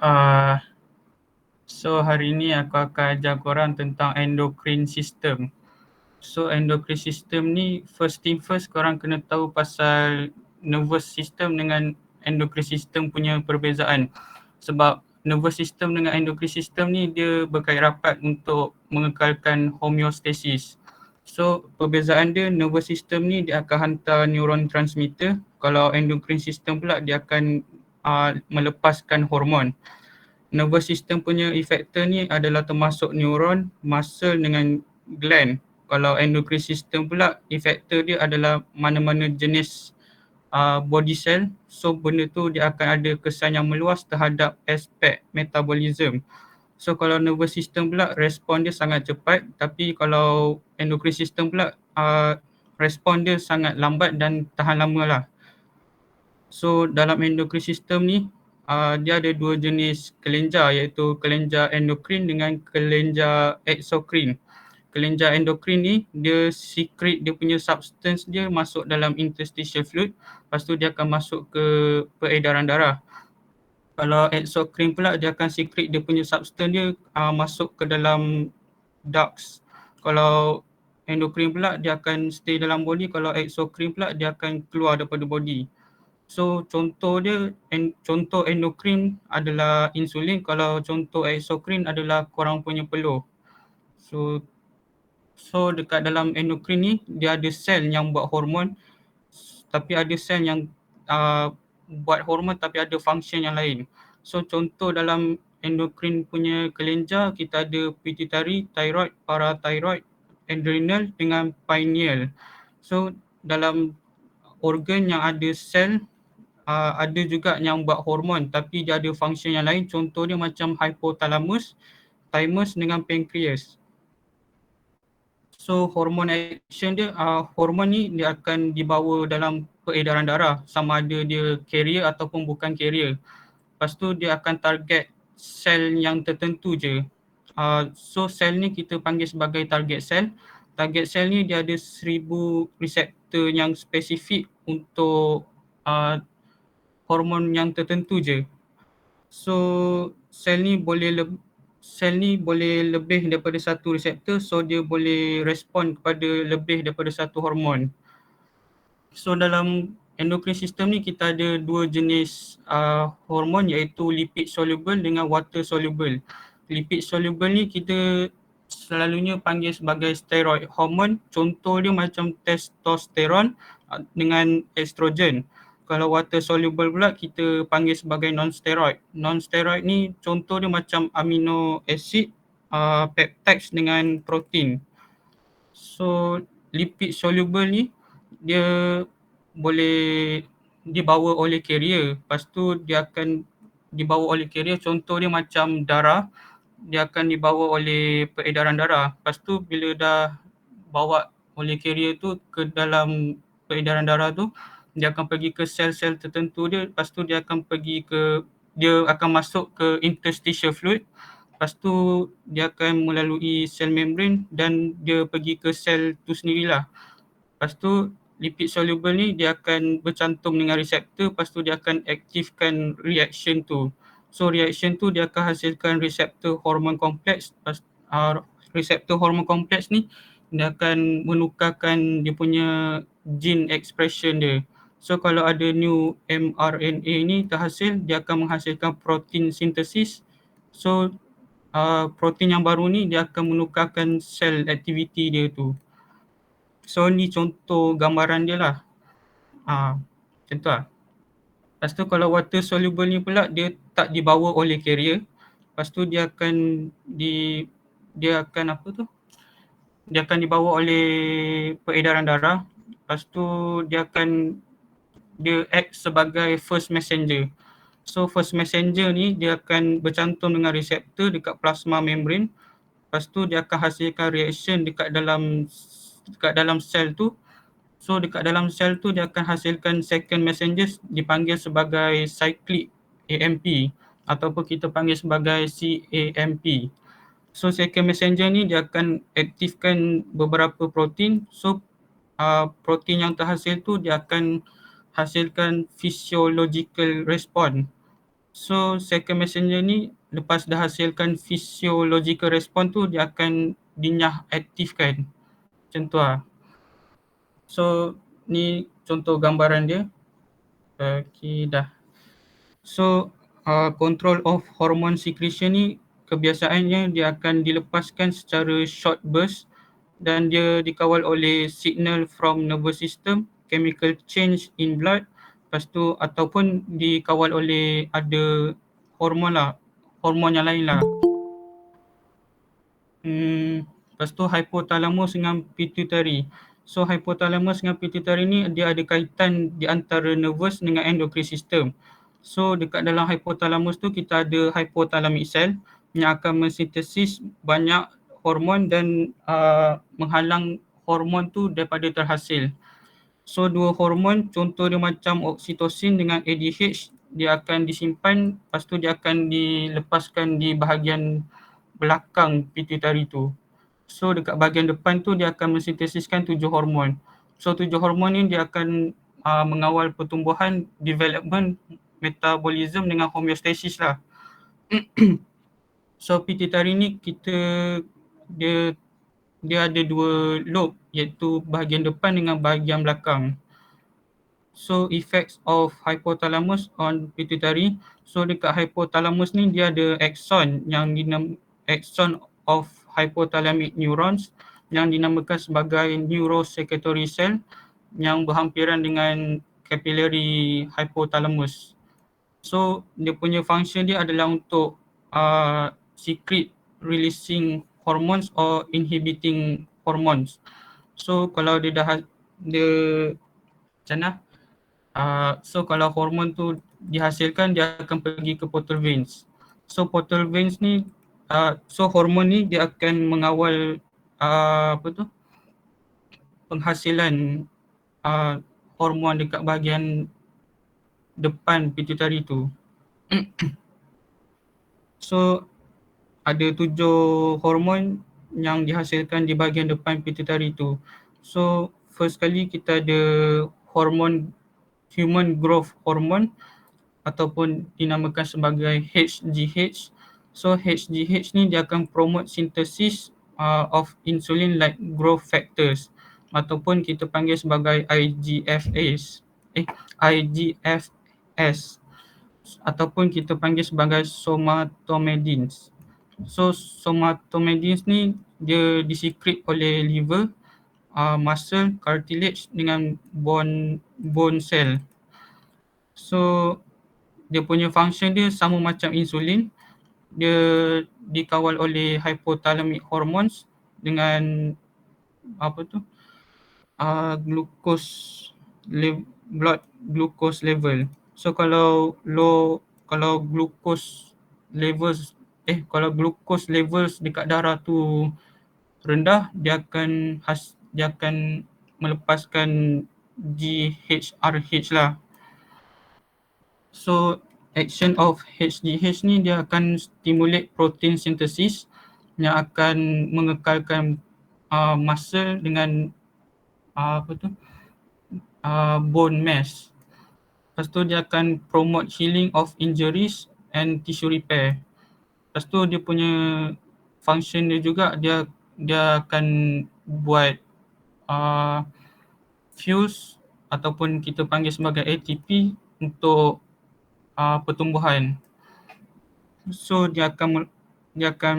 Uh, so hari ni aku akan ajar korang tentang endocrine system. So endocrine system ni first thing first korang kena tahu pasal nervous system dengan endocrine system punya perbezaan. Sebab nervous system dengan endocrine system ni dia berkait rapat untuk mengekalkan homeostasis. So perbezaan dia, nervous system ni dia akan hantar neuron transmitter, kalau endocrine system pula dia akan melepaskan hormon. Nervous system punya effector ni adalah termasuk neuron, muscle dengan gland. Kalau endocrine system pula effector dia adalah mana-mana jenis body cell. So benda tu dia akan ada kesan yang meluas terhadap aspek metabolism. So kalau nervous system pula respon dia sangat cepat, tapi kalau endocrine system pula respon dia sangat lambat dan tahan lama lah. So dalam endocrine system ni dia ada dua jenis kelenjar, iaitu kelenjar endocrine dengan kelenjar exocrine. Kelenjar endocrine ni dia secrete dia punya substance dia masuk dalam interstitial fluid, lepas tu dia akan masuk ke peredaran darah. Kalau exocrine pula dia akan secrete dia punya substance dia masuk ke dalam ducts. Kalau endocrine pula dia akan stay dalam body, kalau exocrine pula dia akan keluar daripada body. So contoh dia, contoh endocrine adalah insulin, kalau contoh exocrine adalah korang punya peluh. So dekat dalam endocrine ni dia ada sel yang buat hormon, tapi ada sel yang buat hormon tapi ada function yang lain. So contoh dalam endocrine punya kelenjar kita ada pituitary, thyroid, parathyroid, adrenal dengan pineal. So dalam organ yang ada sel ada juga yang buat hormon tapi dia ada function yang lain. Contoh dia macam hypothalamus, thymus dengan pancreas. So hormon action dia, hormon ni dia akan dibawa dalam peredaran darah sama ada dia carrier ataupun bukan carrier. Lepas tu dia akan target sel yang tertentu je. So sel ni kita panggil sebagai target sel. Target sel ni dia ada 1000 reseptor yang spesifik untuk hormon yang tertentu je. So sel ni boleh lebih daripada satu reseptor, so dia boleh respon kepada lebih daripada satu hormon. So dalam endocrine system ni kita ada dua jenis hormon, iaitu lipid soluble dengan water soluble. Lipid soluble ni kita selalunya panggil sebagai steroid hormon. Contoh dia macam testosteron dengan estrogen. Kalau water soluble pula kita panggil sebagai non-steroid. Non-steroid ni contoh dia macam amino acid, peptides dengan protein. So lipid soluble ni dia boleh dibawa oleh carrier. Lepas tu dia akan dibawa oleh carrier, contoh dia macam darah, dia akan dibawa oleh peredaran darah. Lepas tu bila dah bawa oleh carrier tu ke dalam peredaran darah tu, dia akan pergi ke sel-sel tertentu dia, lepas tu dia akan masuk ke interstitial fluid, lepas tu dia akan melalui sel membran dan dia pergi ke sel tu sendirilah. Lepas tu lipid soluble ni dia akan bercantum dengan reseptor, lepas tu dia akan aktifkan reaction tu. So reaction tu dia akan hasilkan reseptor hormon kompleks. Reseptor hormon kompleks ni dia akan menukarkan dia punya gene expression dia. So kalau ada new mRNA ni terhasil, dia akan menghasilkan protein sintesis. So protein yang baru ni dia akan menukarkan cell activity dia tu. So ni contoh gambaran dia lah. Macam tu lah. Lepas tu kalau water soluble ni pula dia tak dibawa oleh carrier. Lepas tu dia akan dibawa oleh peredaran darah. Lepas tu dia act sebagai first messenger. So first messenger ni dia akan bercantum dengan reseptor dekat plasma membran. Lepas tu dia akan hasilkan reaction dekat dalam sel tu. So dekat dalam sel tu dia akan hasilkan second messenger, dipanggil sebagai cyclic AMP ataupun kita panggil sebagai CAMP. So second messenger ni dia akan aktifkan beberapa protein. So protein yang terhasil tu dia akan hasilkan physiological response. So second messenger ni lepas dah hasilkan physiological response tu dia akan dinyah aktifkan. Macam tu lah. So ni contoh gambaran dia. Okay, dah. So control of hormone secretion ni kebiasaannya dia akan dilepaskan secara short burst dan dia dikawal oleh signal from nervous system, chemical change in blood, lepas tu ataupun dikawal oleh ada hormon lah, hormon yang lain lah. Lepas tu hypothalamus dengan pituitary. So hypothalamus dengan pituitary ni dia ada kaitan di antara nervous dengan endocrine system. So dekat dalam hypothalamus tu kita ada hypothalamic cell yang akan mensintesis banyak hormon dan menghalang hormon tu daripada terhasil. So dua hormon contoh dia macam oksitosin dengan ADH dia akan disimpan, lepas tu dia akan dilepaskan di bahagian belakang pituitary tu. So dekat bahagian depan tu dia akan mensintesiskan 7 hormon. So 7 hormon ni dia akan mengawal pertumbuhan, development, metabolism dengan homeostasis lah. So pituitary ni dia ada dua lobe iaitu bahagian depan dengan bahagian belakang. So effects of hypothalamus on pituitary. So dekat hypothalamus ni dia ada axon yang axon of hypothalamic neurons yang dinamakan sebagai neurosecretory cell yang berhampiran dengan capillary hypothalamus. So dia punya function dia adalah untuk secrete releasing hormones or inhibiting hormones. So kalau dia macam mana? So kalau hormon tu dihasilkan dia akan pergi ke portal veins. So portal veins ni so hormon ni dia akan mengawal penghasilan hormon dekat bahagian depan pituitary tu. So ada 7 hormon yang dihasilkan di bahagian depan pituitary tu. So first kali kita ada hormon human growth hormone ataupun dinamakan sebagai HGH. So HGH ni dia akan promote synthesis of insulin like growth factors ataupun kita panggil sebagai IGFS ataupun kita panggil sebagai somatomedins. So somatomedins ni dia disekret oleh liver, muscle, cartilage dengan bone cell. So dia punya function dia sama macam insulin. Dia dikawal oleh hypothalamic hormones dengan blood glucose level. So kalau glucose levels dekat darah tu rendah, dia akan melepaskan GHRH lah. So action of HGH ni dia akan stimulate protein synthesis yang akan mengekalkan muscle dengan bone mass. Lepas tu dia akan promote healing of injuries and tissue repair. Lepas tu dia punya function dia juga dia akan buat fuse ataupun kita panggil sebagai ATP untuk pertumbuhan. So dia akan macam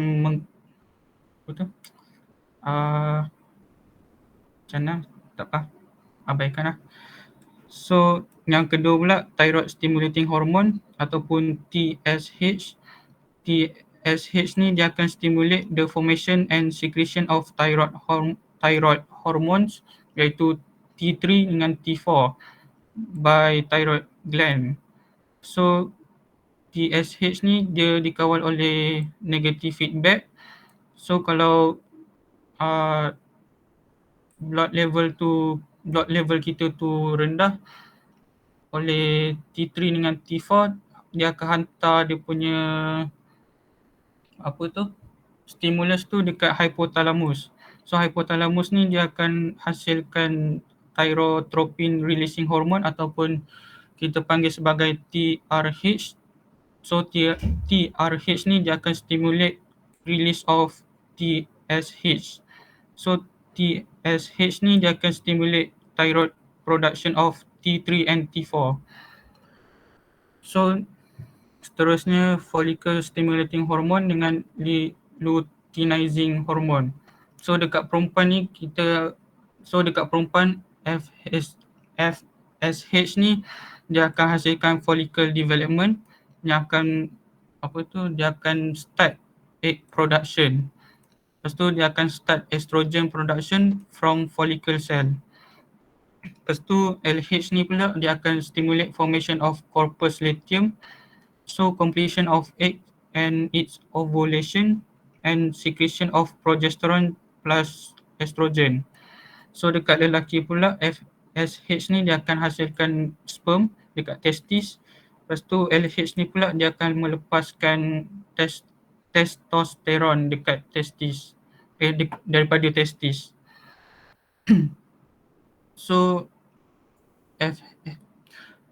mana? Tak apa. Abaikanlah. So yang kedua pula thyroid stimulating hormone ataupun TSH. TSH ni dia akan stimulate the formation and secretion of thyroid hormones iaitu T3 dengan T4 by thyroid gland. So TSH ni dia dikawal oleh negative feedback. So kalau blood level kita tu rendah oleh T3 dengan T4, dia akan hantar dia punya stimulus tu dekat hypothalamus. So hypothalamus ni dia akan hasilkan thyrotropin releasing hormone ataupun kita panggil sebagai TRH. So TRH ni dia akan stimulate release of TSH. So TSH ni dia akan stimulate thyroid production of T3 and T4. So seterusnya follicle stimulating hormone dengan luteinizing hormone. So dekat perempuan ni dekat perempuan FSH ni dia akan hasilkan follicle development yang akan dia akan start egg production. Lepas tu dia akan start estrogen production from follicle cell. Lepas tu LH ni pula dia akan stimulate formation of corpus luteum, so completion of egg and its ovulation and secretion of progesterone plus estrogen. So dekat lelaki pula FSH ni dia akan hasilkan sperm dekat testis. Lepas tu LH ni pula dia akan melepaskan testosteron dekat testis, daripada testis. So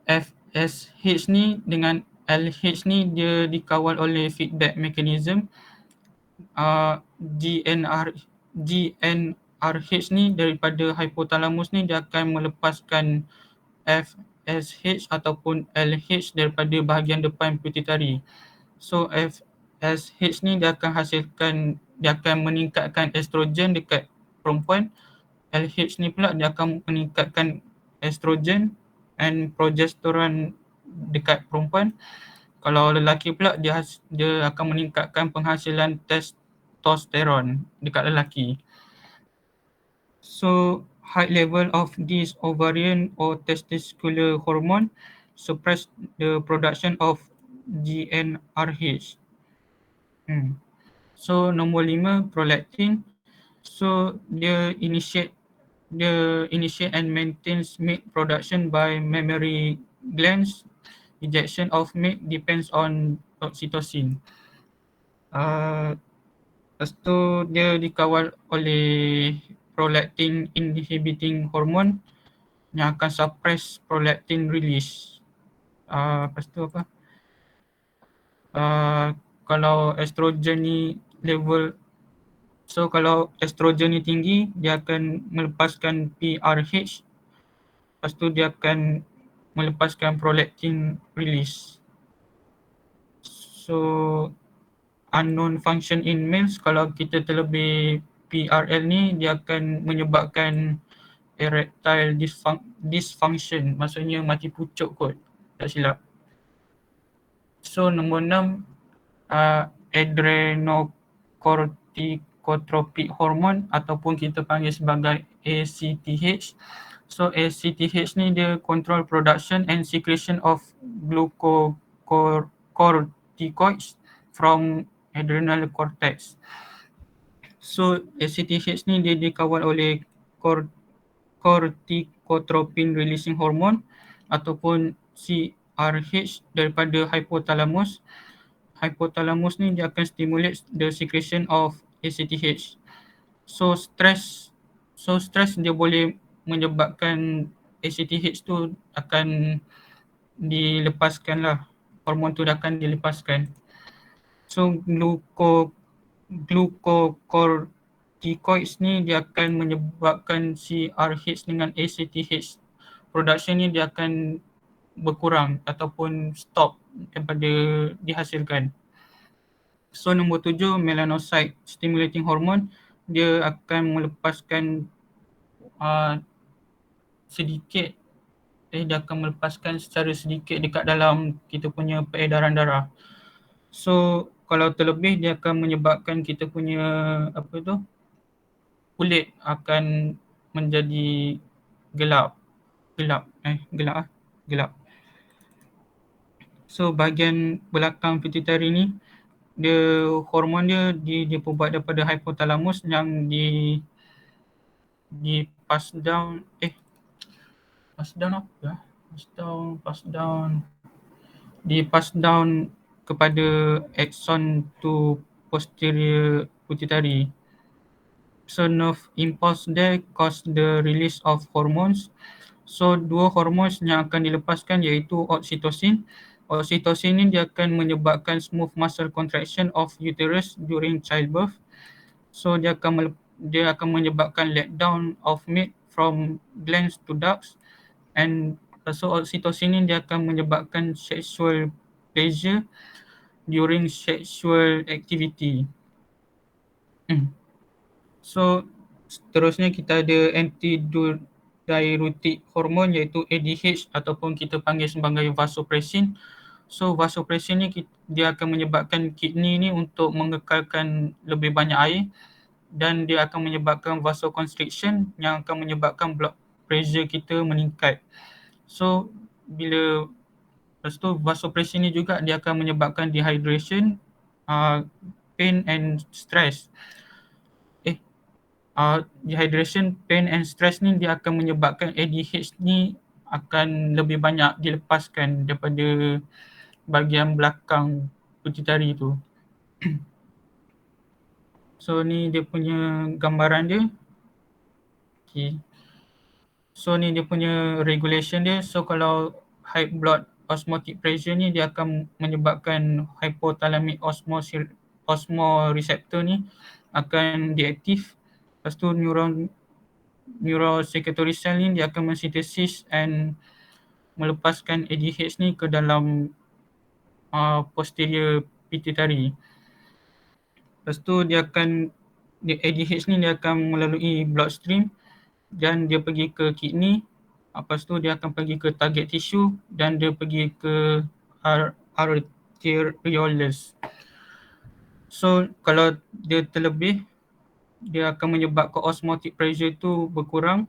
FSH ni dengan LH ni dia dikawal oleh feedback mechanism. GnRH ni daripada hypothalamus ni dia akan melepaskan FSH ataupun LH daripada bahagian depan pituitary. So FSH ni dia akan meningkatkan estrogen dekat perempuan. LH ni pula dia akan meningkatkan estrogen and progesterone dekat perempuan. Kalau lelaki pula dia akan meningkatkan penghasilan testosteron dekat lelaki. So high level of this ovarian or testicular hormone suppress the production of GnRH. So nombor 5 prolactin. So dia initiate and maintains milk production by mammary glands. Ejection of milk depends on oxytocin. Lepas tu dia dikawal oleh prolactin inhibiting hormone yang akan suppress prolactin release. Lepas tu apa? Kalau estrogen ni level, so kalau estrogen ni tinggi dia akan melepaskan PRH. Lepas tu dia akan melepaskan prolactin release. So unknown function in males, kalau kita terlebih PRL ni dia akan menyebabkan erectile dysfunction, maksudnya mati pucuk kot, tak silap. So nombor 6 adrenocorticotropic hormone ataupun kita panggil sebagai ACTH. So ACTH ni dia control production and secretion of glucocorticoids from adrenal cortex. So ACTH ni dia dikawal oleh corticotropin releasing hormone ataupun CRH daripada hypothalamus. Hypothalamus ni dia akan stimulate the secretion of ACTH. So stress dia boleh menyebabkan ACTH tu akan dilepaskan lah, hormon tu akan dilepaskan. So glucocorticoids ni dia akan menyebabkan CRH dengan ACTH production ni dia akan berkurang ataupun stop daripada dihasilkan. So nombor 7 melanocyte stimulating hormone, dia akan melepaskan dia akan melepaskan secara sedikit dekat dalam kita punya peredaran darah. So kalau terlebih dia akan menyebabkan kita punya kulit akan menjadi gelap. So bahagian belakang pituitary ni dia hormon dia diperbuat daripada hypothalamus yang di pass down kepada axon to posterior pituitary. So nerve impulse there cause the release of hormones. So dua hormones yang akan dilepaskan iaitu oxytocin Oksitosin ni dia akan menyebabkan smooth muscle contraction of uterus during childbirth. So dia akan menyebabkan letdown of milk from glands to ducts, and so oksitosin ni dia akan menyebabkan sexual pleasure during sexual activity. So seterusnya kita ada antidiuretic hormone iaitu ADH ataupun kita panggil sebagai vasopressin. So vasopressin ni dia akan menyebabkan kidney ni untuk mengekalkan lebih banyak air, dan dia akan menyebabkan vasoconstriction yang akan menyebabkan blood pressure kita meningkat. So lepas tu vasopressin ni juga dia akan menyebabkan dehydration, pain and stress. Dehydration, pain and stress ni dia akan menyebabkan ADH ni akan lebih banyak dilepaskan daripada bahagian belakang pituitary tu. So ni dia punya gambaran dia. Okay. So ni dia punya regulation dia. So kalau high blood osmotic pressure ni dia akan menyebabkan hypothalamic osmoreceptor ni akan diaktif. Lepas tu neurosecretory cell ni dia akan mensintesis and melepaskan ADH ni ke dalam posterior pituitary. Lepas tu ADH ni dia akan melalui bloodstream dan dia pergi ke kidney. Lepas tu dia akan pergi ke target tissue dan dia pergi ke arterioles. So kalau dia terlebih, dia akan menyebabkan osmotic pressure tu berkurang,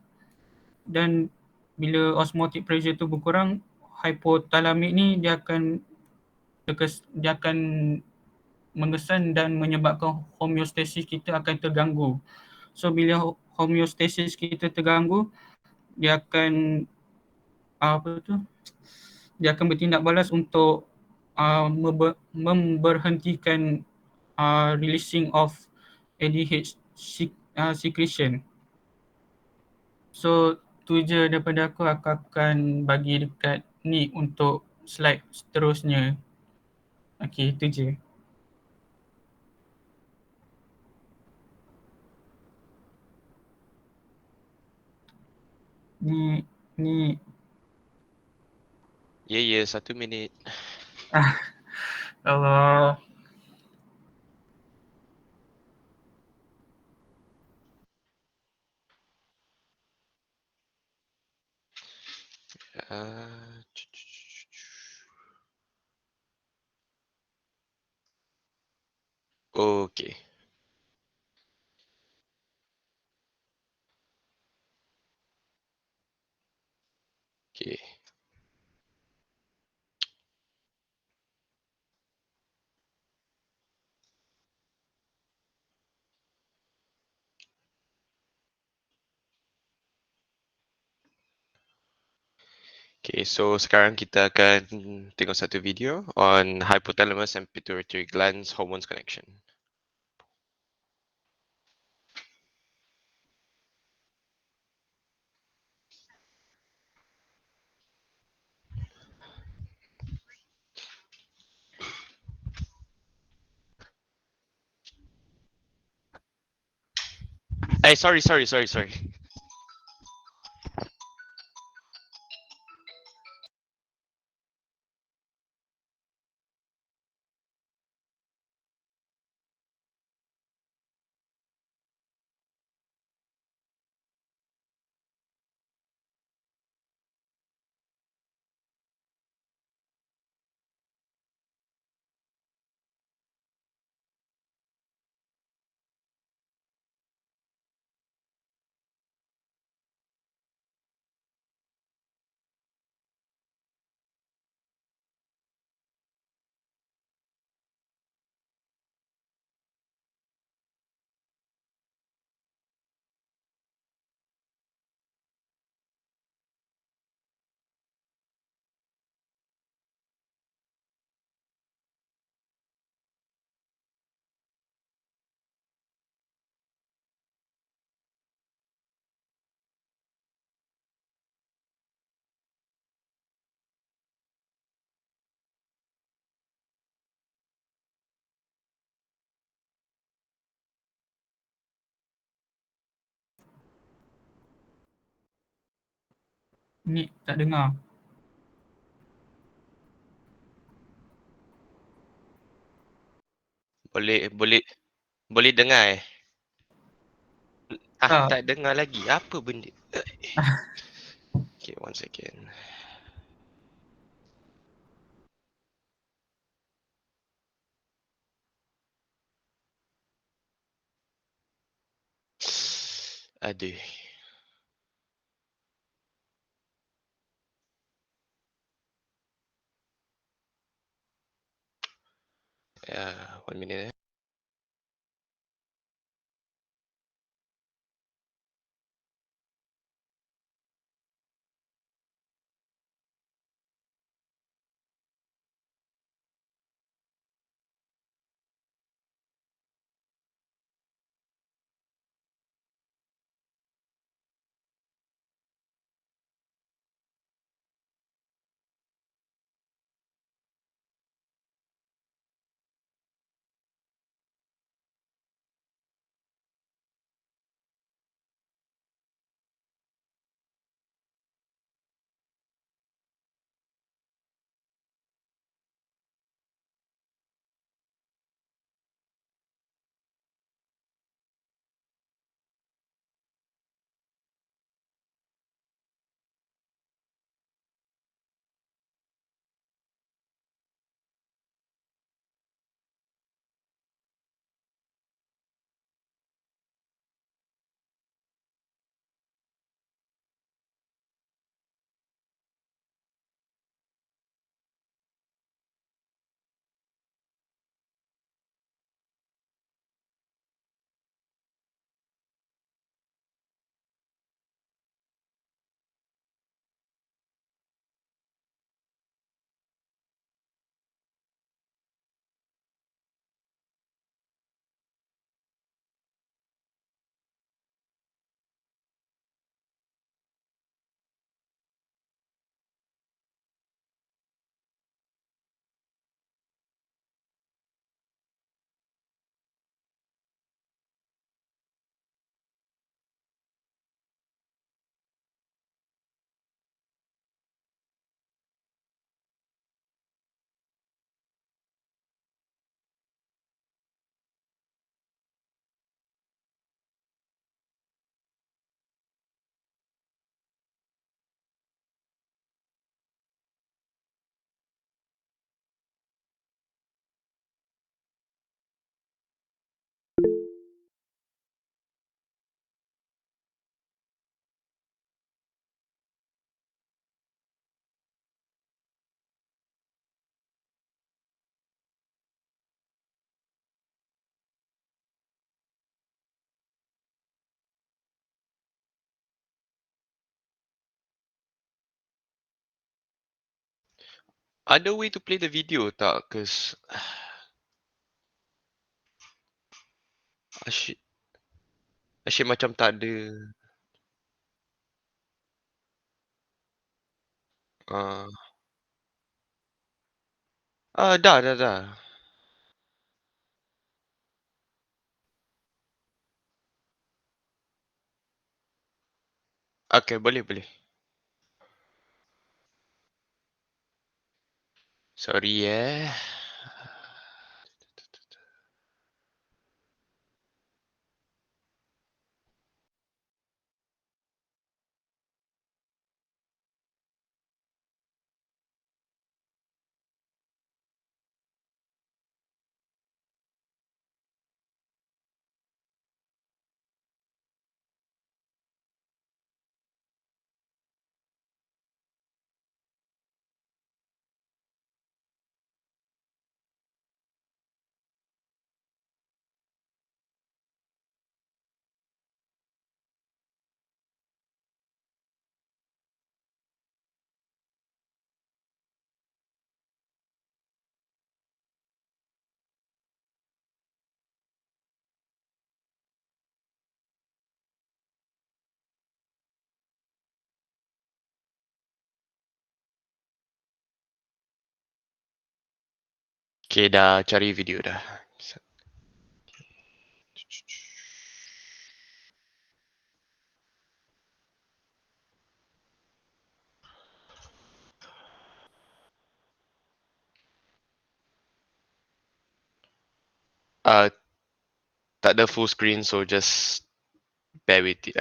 dan bila osmotic pressure tu berkurang, hypothalamic ni dia akan mengesan dan menyebabkan homeostasis kita akan terganggu. So bila homeostasis kita terganggu, dia akan dia akan bertindak balas untuk memberhentikan releasing of ADH secretion. So tu je daripada aku akan bagi dekat ni untuk slide seterusnya. Okey, tu je. Ni Ya, 1 minit. Allah. Okay. Okay. Okay, so sekarang kita akan tengok satu video on hypothalamus and pituitary glands hormones connection. Sorry. Ni tak dengar. Boleh boleh boleh dengar eh? Tak. Tak dengar lagi. Apa benda? Okay, 1 second. Aduh. Ya, 1 minute eh. Ada way to play the video tak? Cause asyik, asyik macam tak ada. Uh, dah. Okay, boleh. Sorry eh. Okay, dah cari video dah. Uh, tak ada full screen, so just bear with it.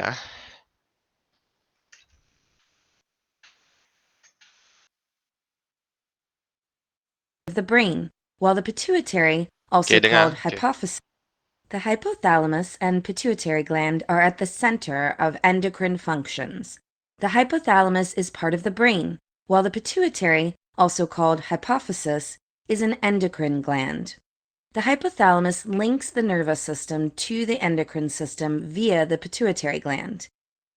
Of the brain, while the pituitary, Okay, also called dengar. Okay. hypophysis, the hypothalamus and pituitary gland are at the center of endocrine functions. The hypothalamus is part of the brain, while the pituitary, also called hypophysis, is an endocrine gland. The hypothalamus links the nervous system to the endocrine system via the pituitary gland.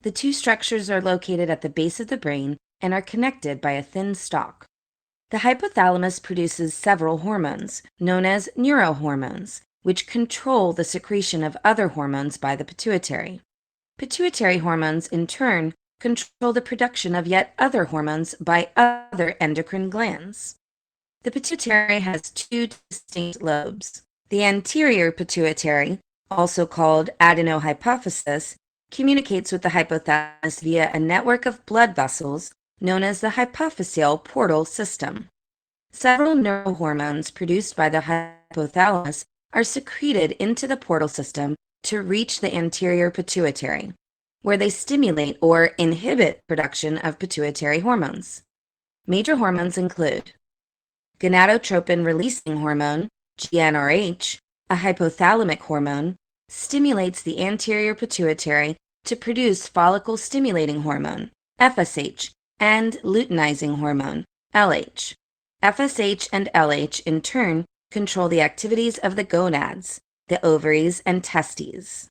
The two structures are located at the base of the brain and are connected by a thin stalk. The hypothalamus produces several hormones, known as neurohormones, which control the secretion of other hormones by the pituitary. Pituitary hormones, in turn, control the production of yet other hormones by other endocrine glands. The pituitary has two distinct lobes. The anterior pituitary, also called adenohypophysis, communicates with the hypothalamus via a network of blood vessels known as the hypophyseal portal system. Several neurohormones produced by the hypothalamus are secreted into the portal system to reach the anterior pituitary, where they stimulate or inhibit production of pituitary hormones. Major hormones include gonadotropin releasing hormone, GnRH, a hypothalamic hormone, stimulates the anterior pituitary to produce follicle stimulating hormone, FSH, and luteinizing hormone, LH. FSH and LH, in turn, control the activities of the gonads, the ovaries, and testes.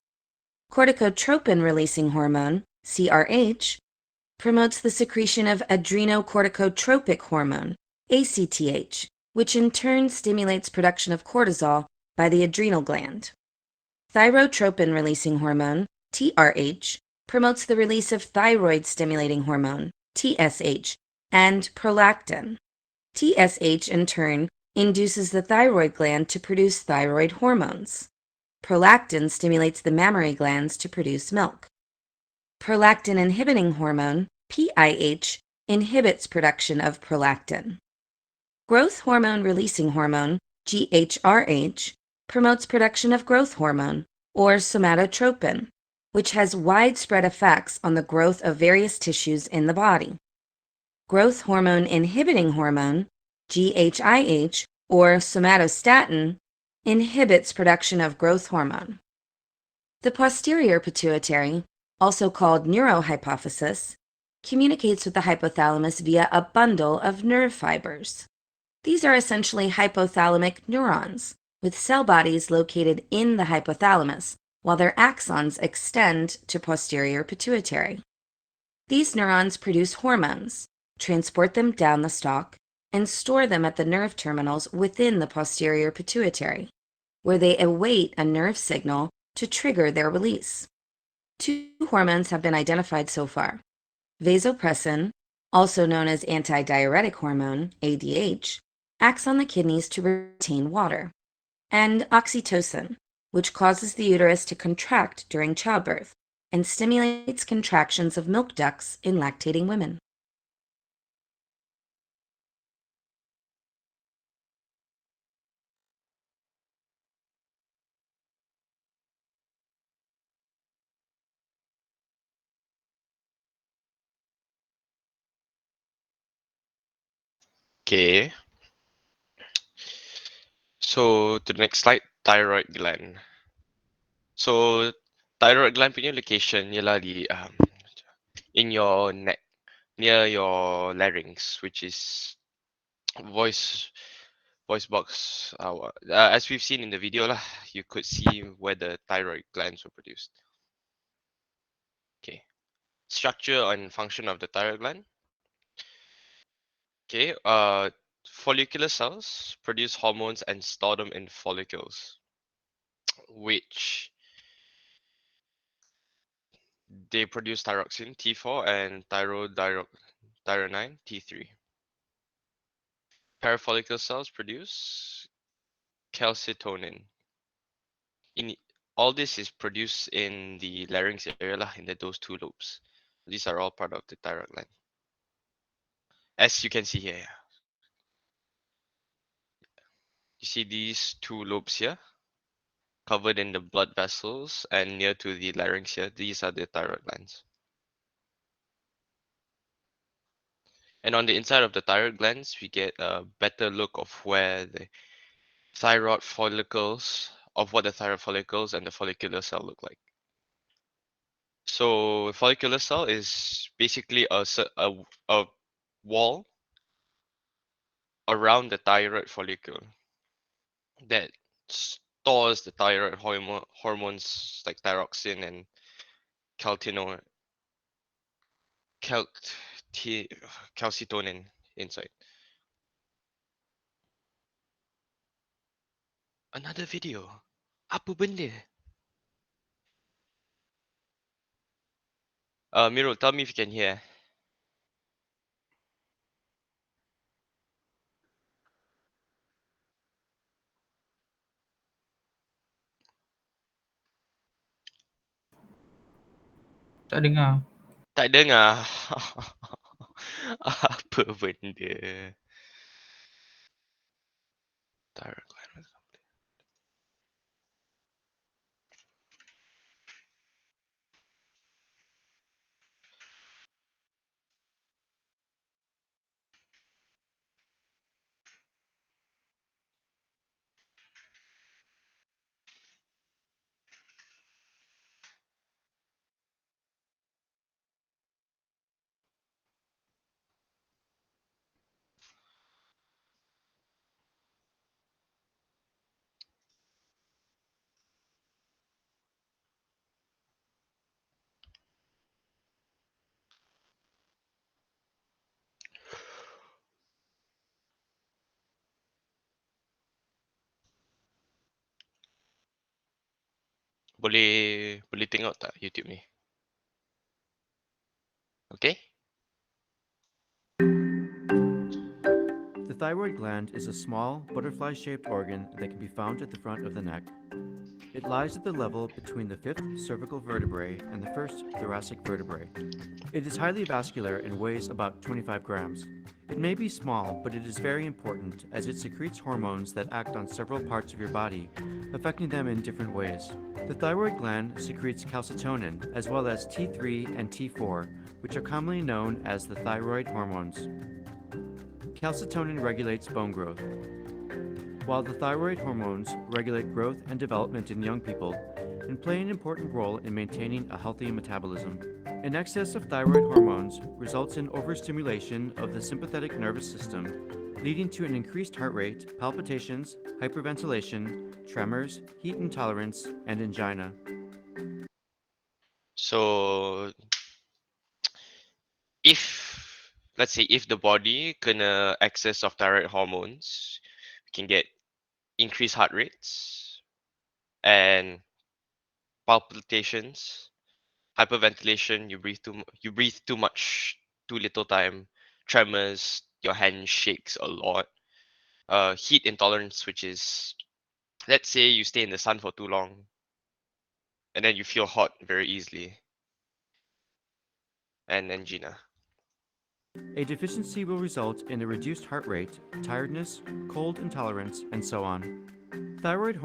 Corticotropin releasing hormone, CRH, promotes the secretion of adrenocorticotropic hormone, ACTH, which in turn stimulates production of cortisol by the adrenal gland. Thyrotropin releasing hormone, TRH, promotes the release of thyroid stimulating hormone, TSH, and prolactin. TSH, in turn, induces the thyroid gland to produce thyroid hormones. Prolactin stimulates the mammary glands to produce milk. Prolactin inhibiting hormone, PIH, inhibits production of prolactin. Growth hormone releasing hormone, GHRH, promotes production of growth hormone, or somatotropin, which has widespread effects on the growth of various tissues in the body. Growth hormone inhibiting hormone, GHIH, or somatostatin, inhibits production of growth hormone. The posterior pituitary, also called neurohypophysis, communicates with the hypothalamus via a bundle of nerve fibers. These are essentially hypothalamic neurons, with cell bodies located in the hypothalamus, while their axons extend to posterior pituitary. These neurons produce hormones, transport them down the stalk, and store them at the nerve terminals within the posterior pituitary, where they await a nerve signal to trigger their release. Two hormones have been identified so far: vasopressin, also known as antidiuretic hormone, ADH, acts on the kidneys to retain water, and oxytocin, which causes the uterus to contract during childbirth and stimulates contractions of milk ducts in lactating women. Okay. So to the next slide, thyroid gland. So thyroid gland punya location ialah di in your neck, near your larynx, which is voice voice box. As we've seen in the video lah, you could see where the thyroid glands were produced. Okay. Structure and function of the thyroid gland. Okay. Follicular cells produce hormones and store them in follicles, which they produce thyroxine T4 and thyronine T3. Parafollicular cells produce calcitonin. In all this is produced in the larynx area lah, in those two lobes. These are all part of the thyroid gland. As you can see here, you see these two lobes here. covered in the blood vessels and near to the larynx here. These are the thyroid glands. And on the inside of the thyroid glands, we get a better look of where the thyroid follicles, of what the thyroid follicles and the follicular cell look like. So follicular cell is basically a wall around the thyroid follicle that stores the thyroid hormones like thyroxine and calcitonin, calci- calcitonin inside. Another video. Apa benda? Mirul, tell me if you can hear. Tak dengar. Tak dengar. Apa benda? Thyroid gland. Boleh tengok tak YouTube ni? Okay? The thyroid gland is a small, butterfly-shaped organ that can be found at the front of the neck. It lies at the level between the fifth cervical vertebrae and the first thoracic vertebrae. It is highly vascular and weighs about 25 grams. It may be small, but it is very important as it secretes hormones that act on several parts of your body, affecting them in different ways. The thyroid gland secretes calcitonin, as well as T3 and T4, which are commonly known as the thyroid hormones. Calcitonin regulates bone growth, while the thyroid hormones regulate growth and development in young people and play an important role in maintaining a healthy metabolism. An excess of thyroid hormones results in overstimulation of the sympathetic nervous system, leading to an increased heart rate, palpitations, hyperventilation, tremors, heat intolerance, and angina. So let's say if the body kena excess of thyroid hormones, we can get increased heart rates and palpitations, hyperventilation, you breathe too much, too little time, tremors, your hand shakes a lot, heat intolerance, which is, let's say you stay in the sun for too long and then you feel hot very easily, and angina. A deficiency will result in a reduced heart rate, tiredness, cold intolerance, and so on. Thyroid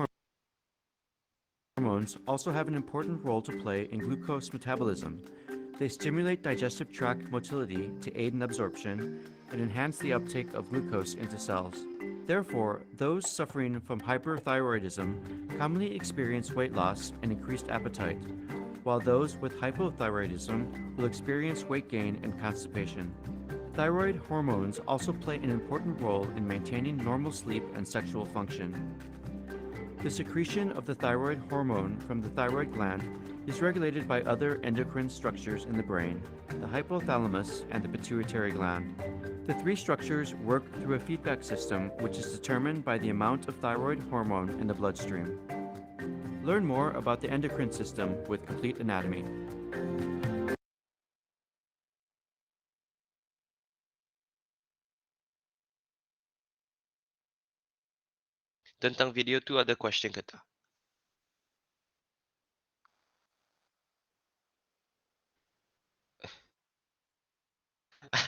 hormones also have an important role to play in glucose metabolism. They stimulate digestive tract motility to aid in absorption and enhance the uptake of glucose into cells. Therefore, those suffering from hyperthyroidism commonly experience weight loss and increased appetite, while those with hypothyroidism will experience weight gain and constipation. Thyroid hormones also play an important role in maintaining normal sleep and sexual function. The secretion of the thyroid hormone from the thyroid gland is regulated by other endocrine structures in the brain, the hypothalamus and the pituitary gland. The three structures work through a feedback system which is determined by the amount of thyroid hormone in the bloodstream. Learn more about the endocrine system with complete anatomy. Tentang video tu ada question ke tak?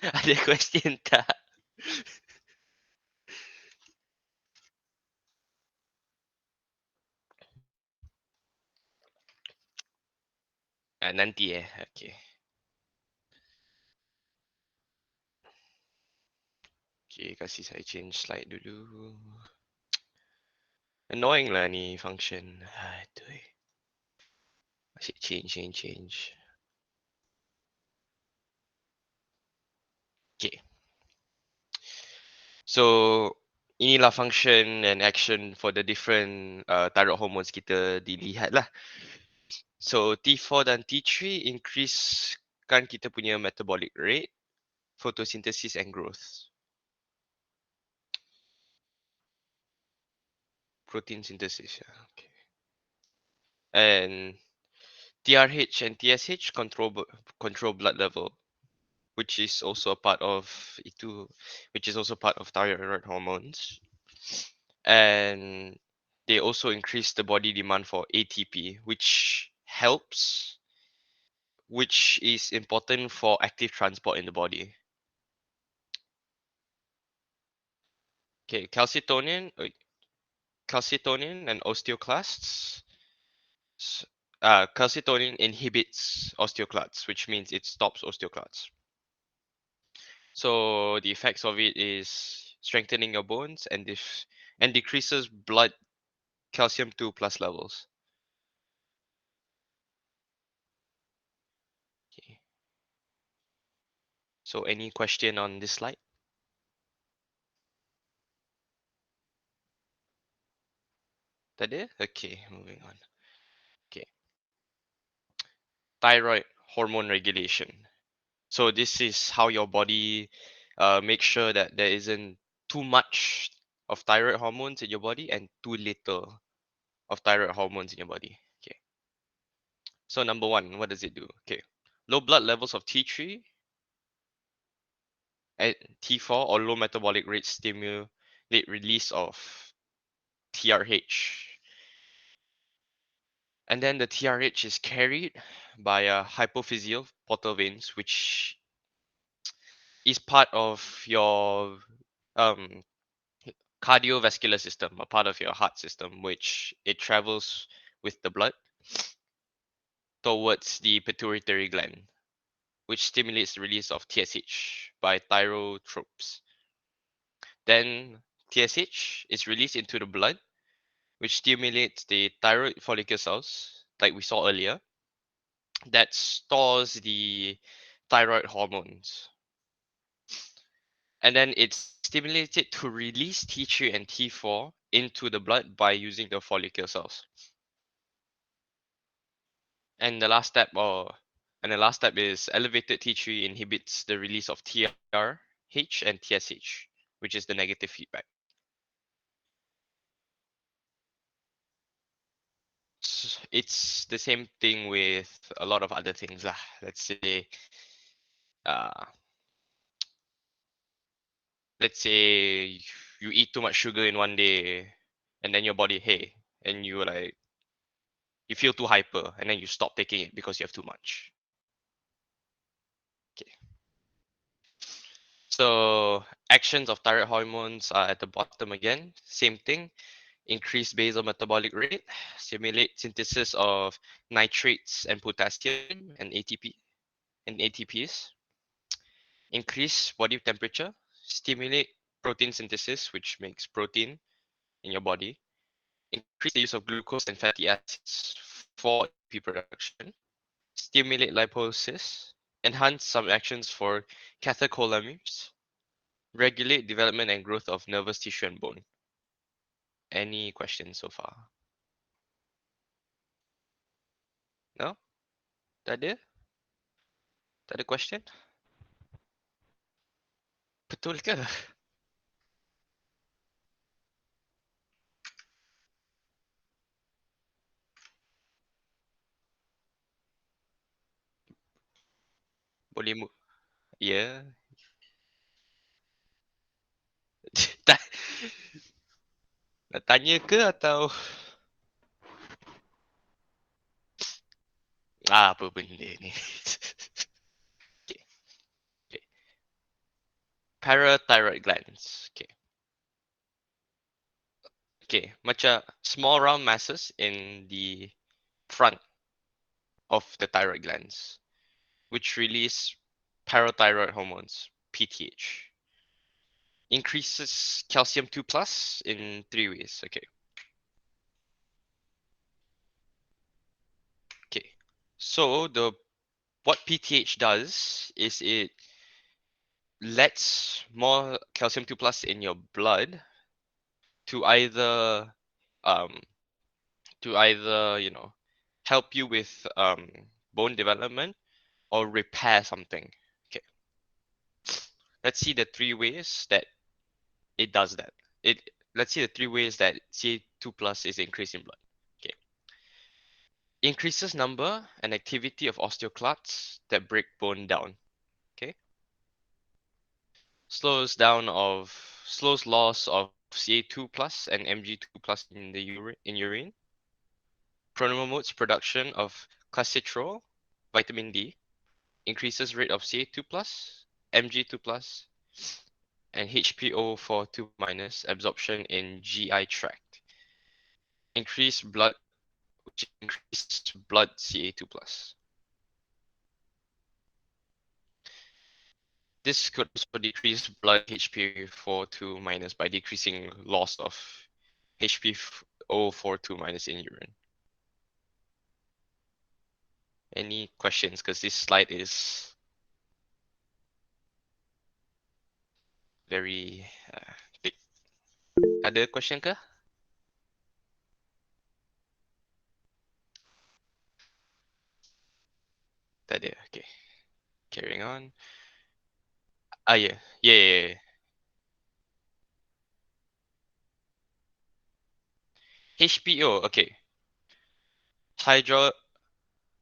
Ada question tak? nanti Okay. Okay, kasih saya change slide dulu. Annoying lah ni function. Aduh. Asyik change. Okay. So, inilah function and action for the different thyroid hormones kita dilihat lah. So, T4 dan T3 increasekan kita punya metabolic rate, photosynthesis and growth. Protein synthesis, yeah. Okay. And TRH and TSH control blood level, which is also a part of thyroid hormones. And they also increase the body demand for ATP, which is important for active transport in the body. Okay, calcitonin and osteoclasts. Calcitonin inhibits osteoclasts, which means it stops osteoclasts. So the effects of it is strengthening your bones and decreases blood calcium 2 plus levels. Okay. So any question on this slide? That it? Okay, moving on. Okay. Thyroid hormone regulation. So this is how your body makes sure that there isn't too much of thyroid hormones in your body and too little of thyroid hormones in your body. Okay. So number one, what does it do? Okay. Low blood levels of T3 and T4 or low metabolic rate stimulate release of TRH. And then the TRH is carried by a hypophyseal portal veins, which is part of your cardiovascular system, a part of your heart system, which it travels with the blood towards the pituitary gland, which stimulates the release of TSH by thyrotropes. Then TSH is released into the blood, which stimulates the thyroid follicle cells, like we saw earlier, that stores the thyroid hormones. And then it's stimulated to release T3 and T4 into the blood by using the follicle cells. And the last step is elevated T3 inhibits the release of TRH and TSH, which is the negative feedback. It's the same thing with a lot of other things lah. Let's say uh, you eat too much sugar in one day and then your body and you feel too hyper and then you stop taking it because you have too much. Okay. So actions of thyroid hormones are at the bottom again. Same thing. Increase basal metabolic rate, stimulate synthesis of nitrates and potassium and ATPs. Increase body temperature, stimulate protein synthesis, which makes protein in your body. Increase the use of glucose and fatty acids for ATP production. Stimulate lipolysis. Enhance some actions for catecholamines. Regulate development and growth of nervous tissue and bone. Any questions so far? No? Tak ada? Tak ada question? Betul ke? Boleh ya. Nak tanya ke atau apa benda ni? Okay. Okay. Parathyroid glands. Okay. Okay, macam small round masses in the front of the thyroid glands, which release parathyroid hormones, PTH. Increases calcium 2 plus in 3 ways. Okay. Okay. So what PTH does is it lets more calcium 2 plus in your blood to either um help you with bone development or repair something. Okay. Let's see the 3 ways that it does that. Let's see the 3 ways that Ca2 plus is increased in blood. Okay. Increases number and activity of osteoclasts that break bone down. Okay. Slows loss of Ca2 plus and Mg2 plus in the urine. Promotes production of calcitrol, vitamin D. Increases rate of Ca2 plus, Mg2 plus, and HPO42 minus absorption in GI tract. Increased blood Ca2 plus. This could also decrease blood HPO42 minus by decreasing loss of HPO42 minus in urine. Any questions? Because this slide is very big. Ada question ke? Tak ada. Okay. Carrying on. Yeah. Yeah. HPO. Okay. Hydro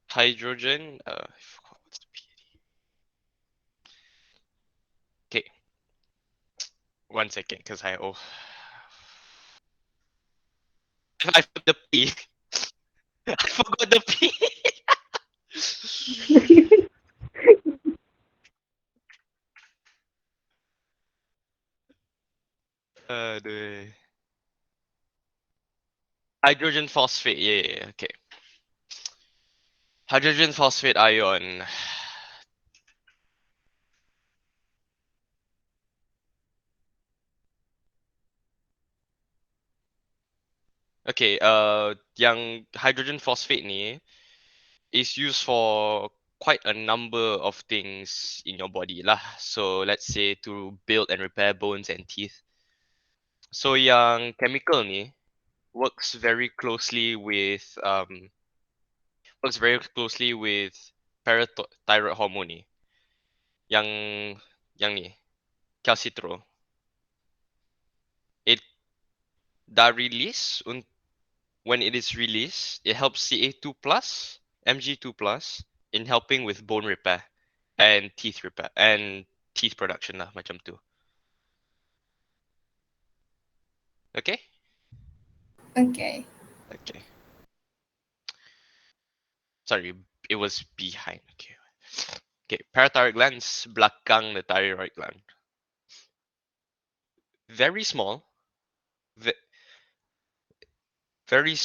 hydrogen. I forgot what's the PAD. Okay. 1 second, because I forgot the P. I forgot the P. The hydrogen phosphate. Yeah. Okay. Hydrogen phosphate ion. Okay. Yang hydrogen phosphate ni is used for quite a number of things in your body lah. So let's say to build and repair bones and teeth. So yang chemical ni works very closely with parathyroid hormone ni. Yang ni calcitrol. It dah release when it is released, it helps Ca2 plus, Mg2 plus in helping with bone repair and teeth repair and teeth production lah macam tu. Okay? Okay. Okay. Sorry, it was behind. Okay. Okay, parathyroid glands belakang the thyroid gland. Very small, very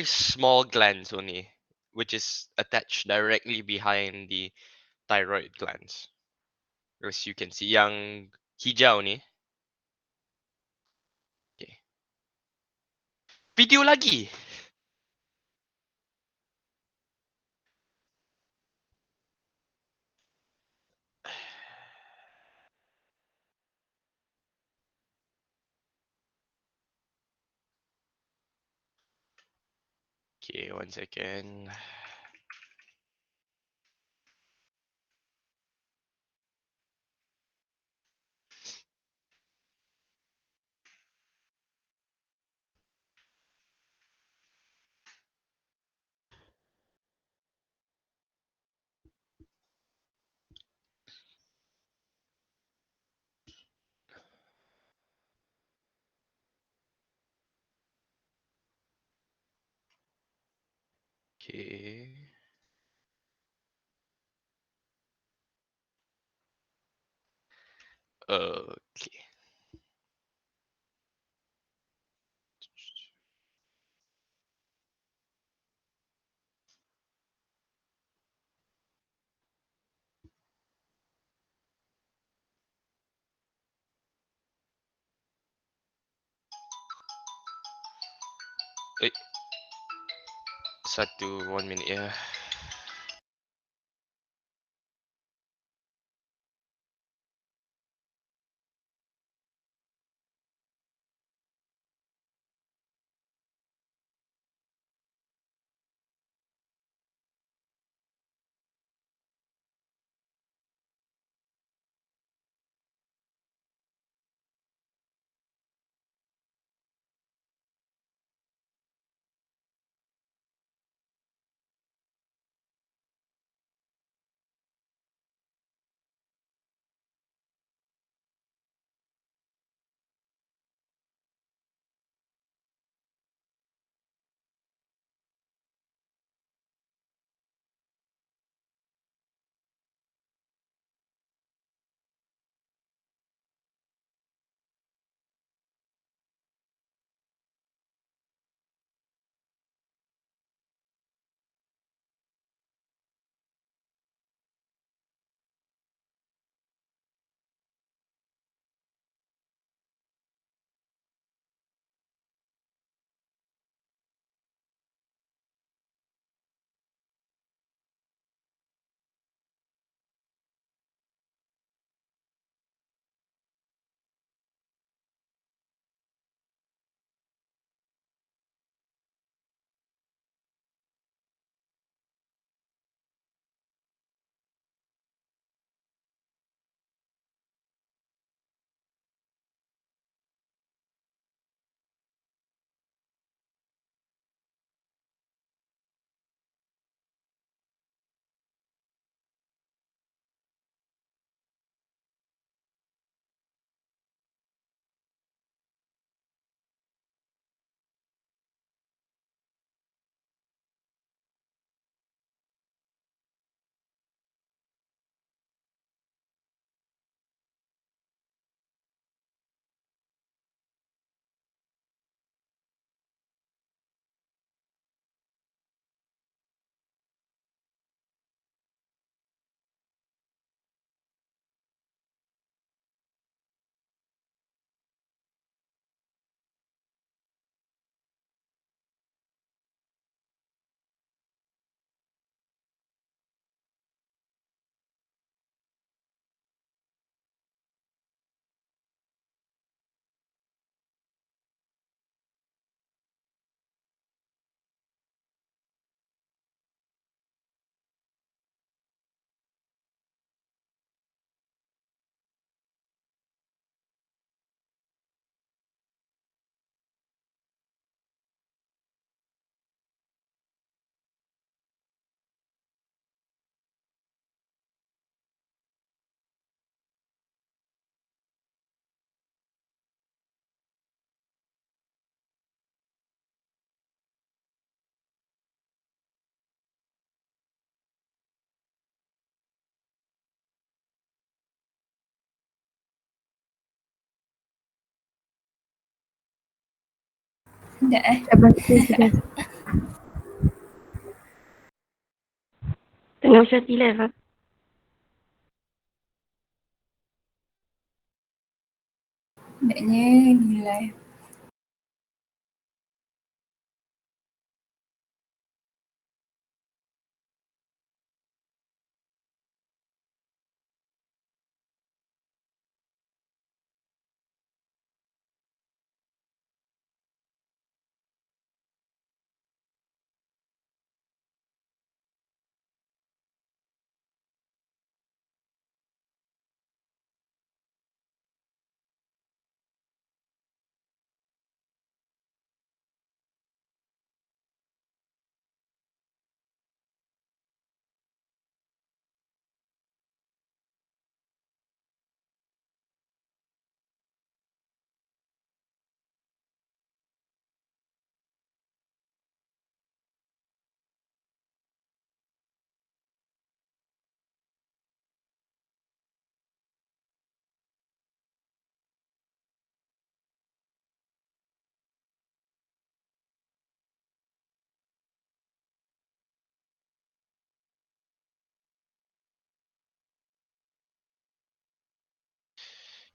small glands only, which is attached directly behind the thyroid glands. As you can see, yang hijau ni. Okay. Video lagi. Okay, 1 second. Okay. Okay. 1 minute ya. Dah Sudah. Tengah Syati live ah. Naknya di live.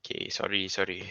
Okay, sorry.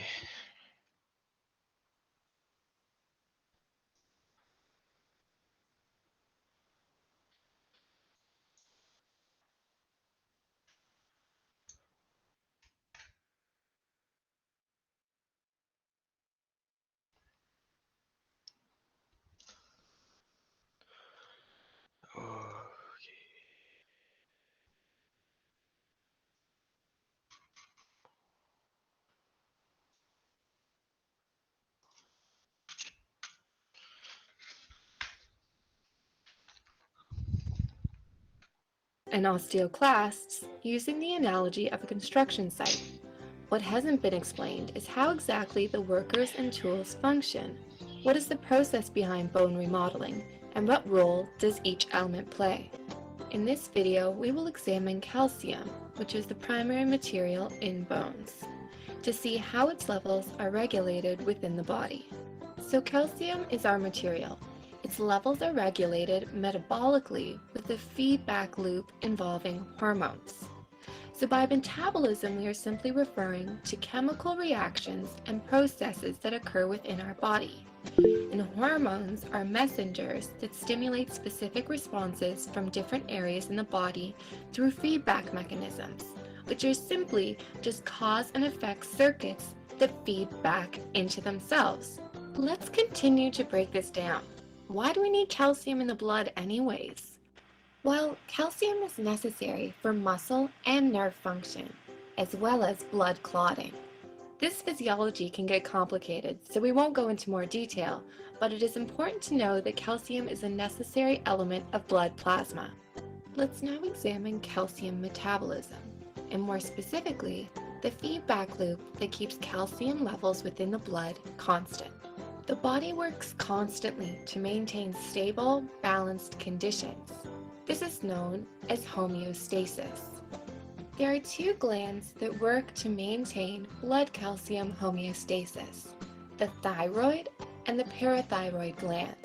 and osteoclasts using the analogy of a construction site. What hasn't been explained is how exactly the workers and tools function. What is the process behind bone remodeling, and what role does each element play? In this video, we will examine calcium, which is the primary material in bones, to see how its levels are regulated within the body. So calcium is our material. Its levels are regulated metabolically with a feedback loop involving hormones. So by metabolism, we are simply referring to chemical reactions and processes that occur within our body. And hormones are messengers that stimulate specific responses from different areas in the body through feedback mechanisms, which are simply just cause and effect circuits that feed back into themselves. Let's continue to break this down. Why do we need calcium in the blood anyways? Well, calcium is necessary for muscle and nerve function, as well as blood clotting. This physiology can get complicated, so we won't go into more detail, but it is important to know that calcium is a necessary element of blood plasma. Let's now examine calcium metabolism, and more specifically, the feedback loop that keeps calcium levels within the blood constant. The body works constantly to maintain stable, balanced conditions. This is known as homeostasis. There are two glands that work to maintain blood calcium homeostasis, the thyroid and the parathyroid gland.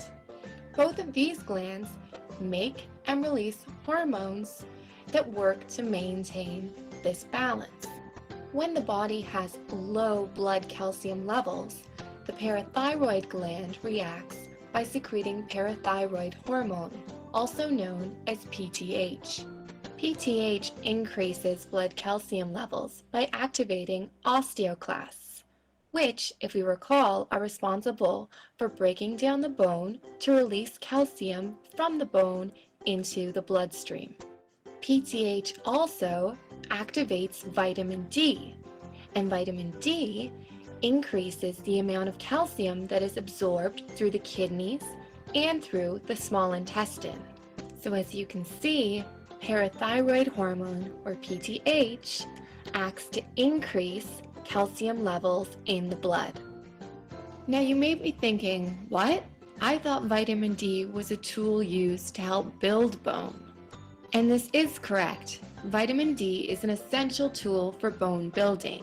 Both of these glands make and release hormones that work to maintain this balance. When the body has low blood calcium levels, the parathyroid gland reacts by secreting parathyroid hormone, also known as PTH. PTH increases blood calcium levels by activating osteoclasts, which, if we recall, are responsible for breaking down the bone to release calcium from the bone into the bloodstream. PTH also activates vitamin D, and vitamin D increases the amount of calcium that is absorbed through the kidneys and through the small intestine. So as you can see, parathyroid hormone, or PTH, acts to increase calcium levels in the blood. Now you may be thinking, what? I thought vitamin D was a tool used to help build bone. And this is correct. Vitamin D is an essential tool for bone building.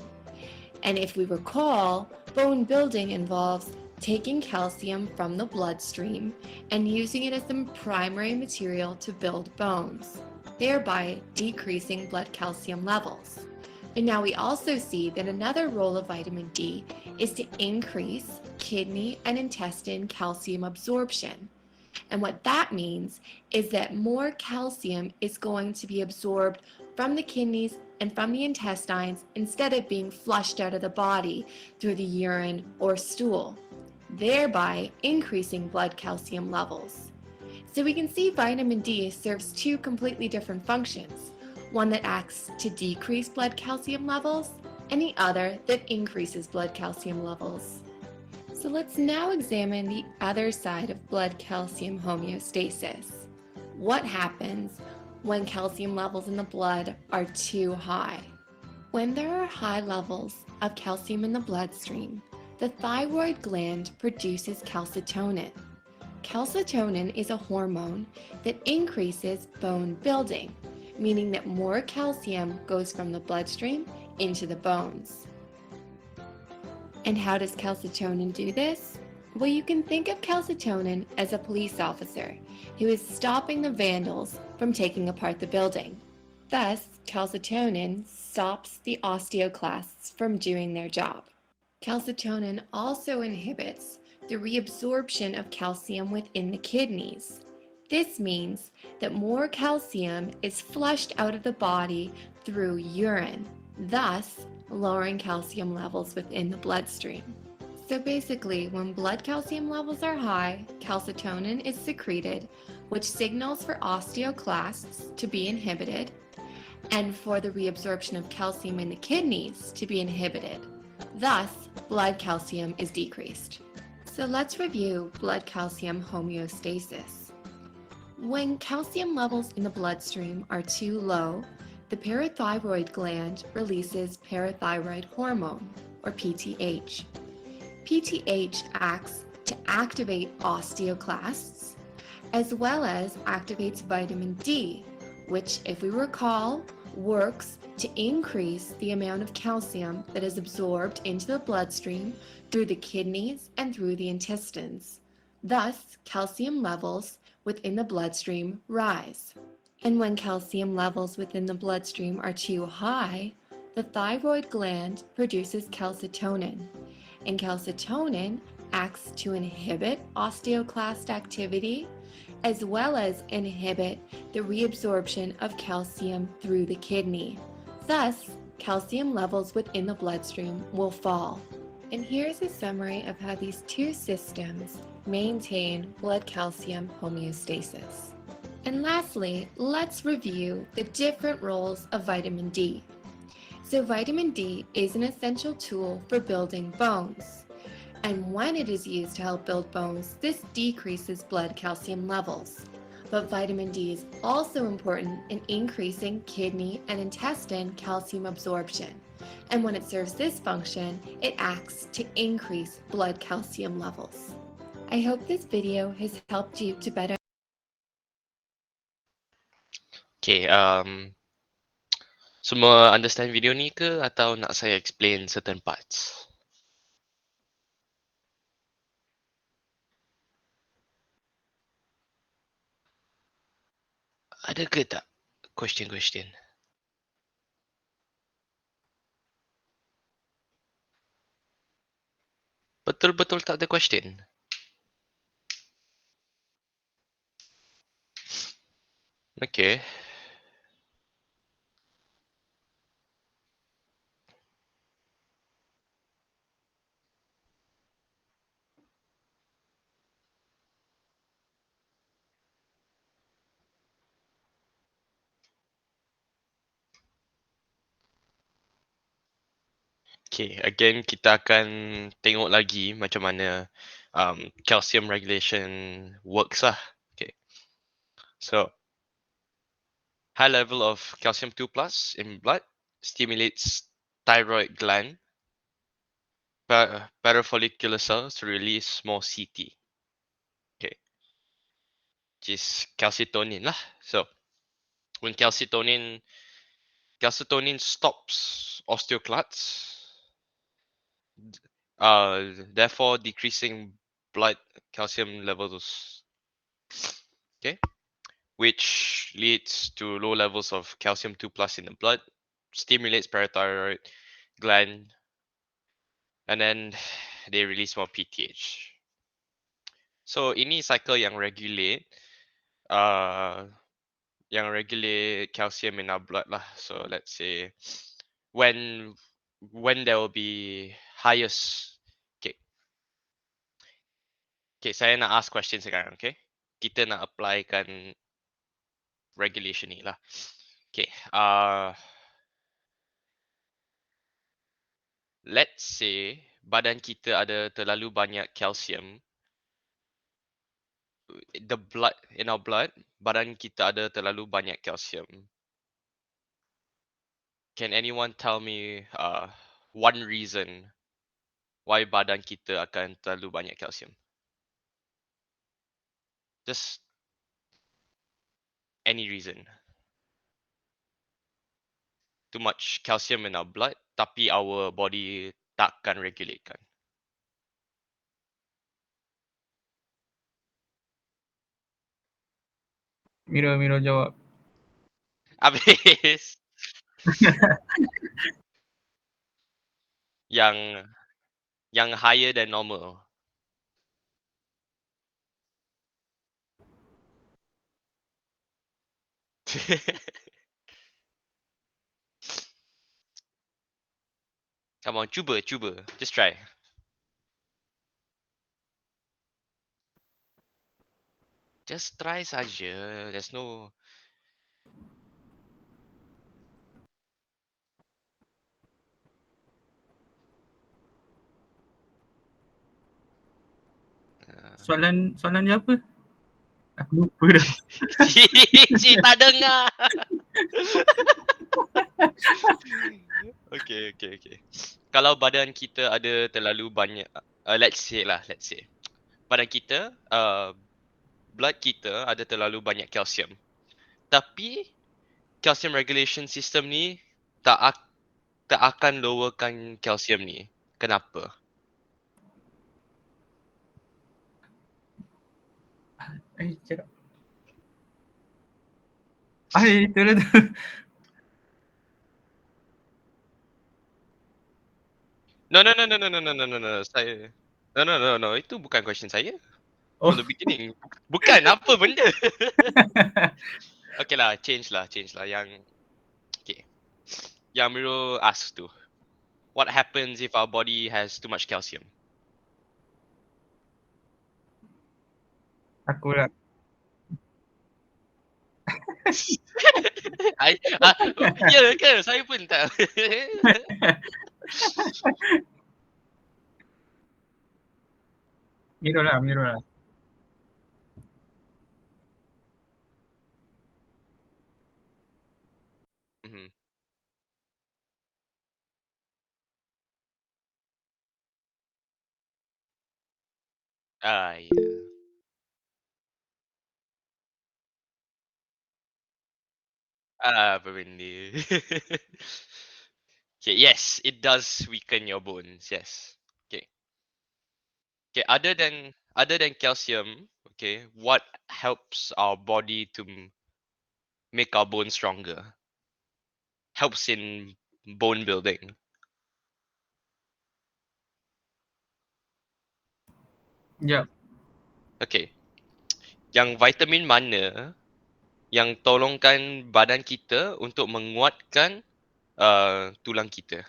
And if we recall, bone building involves taking calcium from the bloodstream and using it as the primary material to build bones, thereby decreasing blood calcium levels. And now we also see that another role of vitamin D is to increase kidney and intestine calcium absorption. And what that means is that more calcium is going to be absorbed from the kidneys and from the intestines instead of being flushed out of the body through the urine or stool, thereby increasing blood calcium levels. So we can see vitamin D serves two completely different functions, one that acts to decrease blood calcium levels and the other that increases blood calcium levels. So let's now examine the other side of blood calcium homeostasis. What happens when calcium levels in the blood are too high? When there are high levels of calcium in the bloodstream, the thyroid gland produces calcitonin. Calcitonin is a hormone that increases bone building, meaning that more calcium goes from the bloodstream into the bones. And how does calcitonin do this? Well, you can think of calcitonin as a police officer who is stopping the vandals from taking apart the building. Thus, calcitonin stops the osteoclasts from doing their job. Calcitonin also inhibits the reabsorption of calcium within the kidneys. This means that more calcium is flushed out of the body through urine, thus lowering calcium levels within the bloodstream. So basically, when blood calcium levels are high, calcitonin is secreted, which signals for osteoclasts to be inhibited and for the reabsorption of calcium in the kidneys to be inhibited. Thus, blood calcium is decreased. So let's review blood calcium homeostasis. When calcium levels in the bloodstream are too low, the parathyroid gland releases parathyroid hormone, or PTH. PTH acts to activate osteoclasts, as well as activates vitamin D, which, if we recall, works to increase the amount of calcium that is absorbed into the bloodstream through the kidneys and through the intestines. Thus, calcium levels within the bloodstream rise. And when calcium levels within the bloodstream are too high, the thyroid gland produces calcitonin, and calcitonin acts to inhibit osteoclast activity as well as inhibit the reabsorption of calcium through the kidney. Thus, calcium levels within the bloodstream will fall. And here's a summary of how these two systems maintain blood calcium homeostasis. And lastly, let's review the different roles of vitamin D. So vitamin D is an essential tool for building bones. And when it is used to help build bones, this decreases blood calcium levels. But vitamin D is also important in increasing kidney and intestine calcium absorption. And when it serves this function, it acts to increase blood calcium levels. I hope this video has helped you to better Okay, semua understand video ni ke atau nak saya explain certain parts? Ada ke tak question? Betul-betul tak ada question? Okay. Okay, again kita akan tengok lagi macam mana calcium regulation works lah. Okay, so high level of calcium 2 plus in blood stimulates thyroid gland parafollicular cells to release more CT. Okay, which is calcitonin lah. So when calcitonin stops osteoclasts, therefore decreasing blood calcium levels. Okay, which leads to low levels of calcium 2 plus in the blood, stimulates parathyroid gland, and then they release more PTH. So ini cycle yang regulate calcium in our blood lah. So let's say when there will be highest. Okay, saya nak ask question sekarang, okay? Kita nak applykan regulation ni lah. Okay, let's say badan kita ada terlalu banyak calcium. In our blood, badan kita ada terlalu banyak calcium. Can anyone tell me one reason why badan kita akan terlalu banyak calcium? Just any reason. Too much calcium in our blood, tapi our body takkan regulate kan. Mira jawab. Habis. yang higher than normal. Come on, cuba. Just try. Just try saja. There's no. Soalan dia apa? Aku lupa dah. Cik tak dengar. Okay. Kalau badan kita ada terlalu banyak, let's say, badan kita, blood kita ada terlalu banyak kalsium. Tapi calcium regulation system ni tak akan lowerkan kalsium ni. Kenapa? Cakap. Itulah tu. No. Saya no. Itu bukan question saya. Oh. From the beginning. Bukan apa benda. Okay lah, change lah. Okay. Yang Miro ask tu. What happens if our body has too much calcium? Aku lah. Ya ke? Saya pun tak. Miro lah. Mhm. Ya. Apa benda? Okay, yes, it does weaken your bones. Yes. Okay. Other than calcium, okay, what helps our body to make our bones stronger? Helps in bone building. Sekejap. Okay. Yang vitamin mana yang tolongkan badan kita untuk menguatkan tulang kita?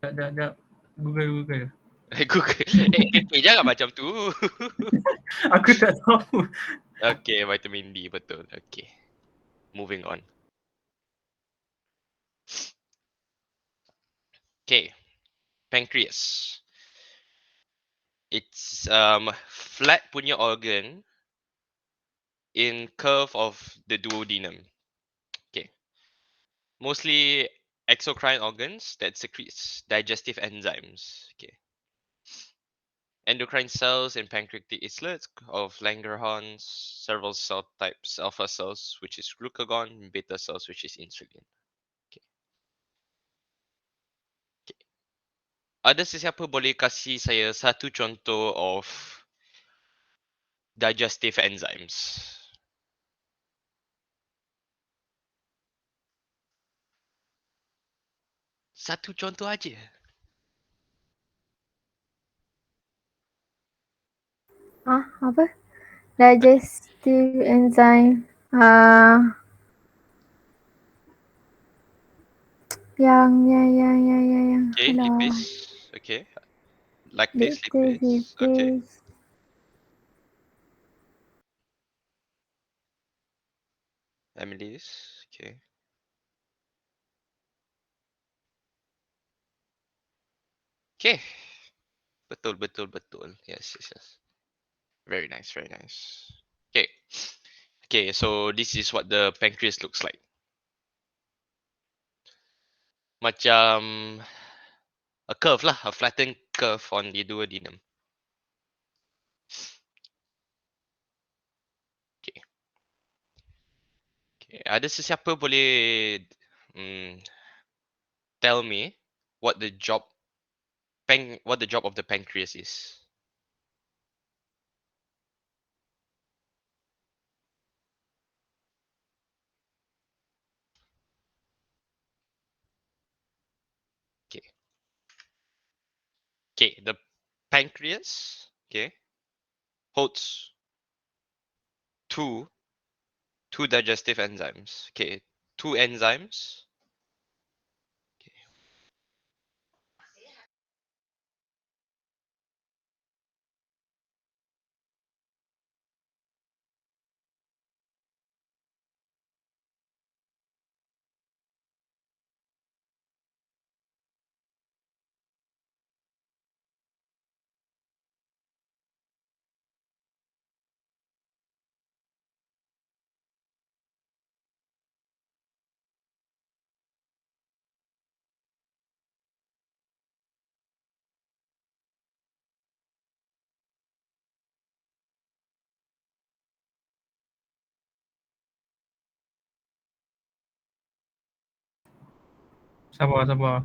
Sekejap. Google. Google. Jangan macam tu. Aku tak tahu. Okay, vitamin D betul. Okay. Moving on. Okay. Pancreas. It's flat punya organ in curve of the duodenum. Okay. Mostly exocrine organs that secretes digestive enzymes. Okay. Endocrine cells in pancreatic islets of Langerhans, several cell types, alpha cells, which is glucagon, beta cells, which is insulin. Okay. Ada sesiapa boleh kasih saya satu contoh of digestive enzymes? Satu contoh aja. Apa? Digestive enzyme. Yang. Okay, Alah. lipase. Okay. Lactase, lipase. Okay. Amylase. Okay. Okay. Betul. Yes. Very nice. Okay. Okay, so this is what the pancreas looks like. Macam a curve lah, a flattened curve on the duodenum. Okay. Ada sesiapa boleh tell me what the job of the pancreas is? Okay, the pancreas, okay, holds two digestive enzymes. Okay, two enzymes. Sabar.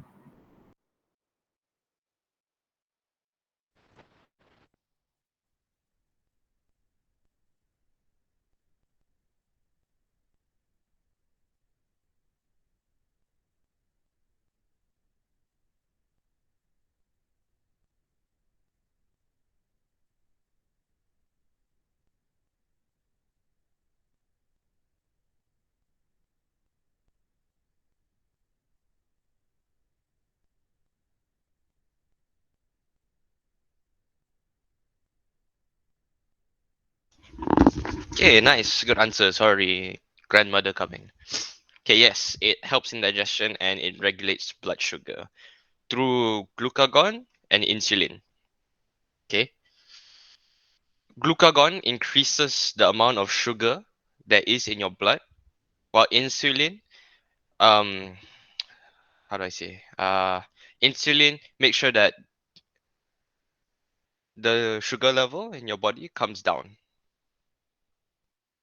Okay, nice. Good answer. Sorry, grandmother coming. Okay, yes, it helps in digestion and it regulates blood sugar through glucagon and insulin. Okay, glucagon increases the amount of sugar that is in your blood, while insulin, um, how do I say? Insulin makes sure that the sugar level in your body comes down.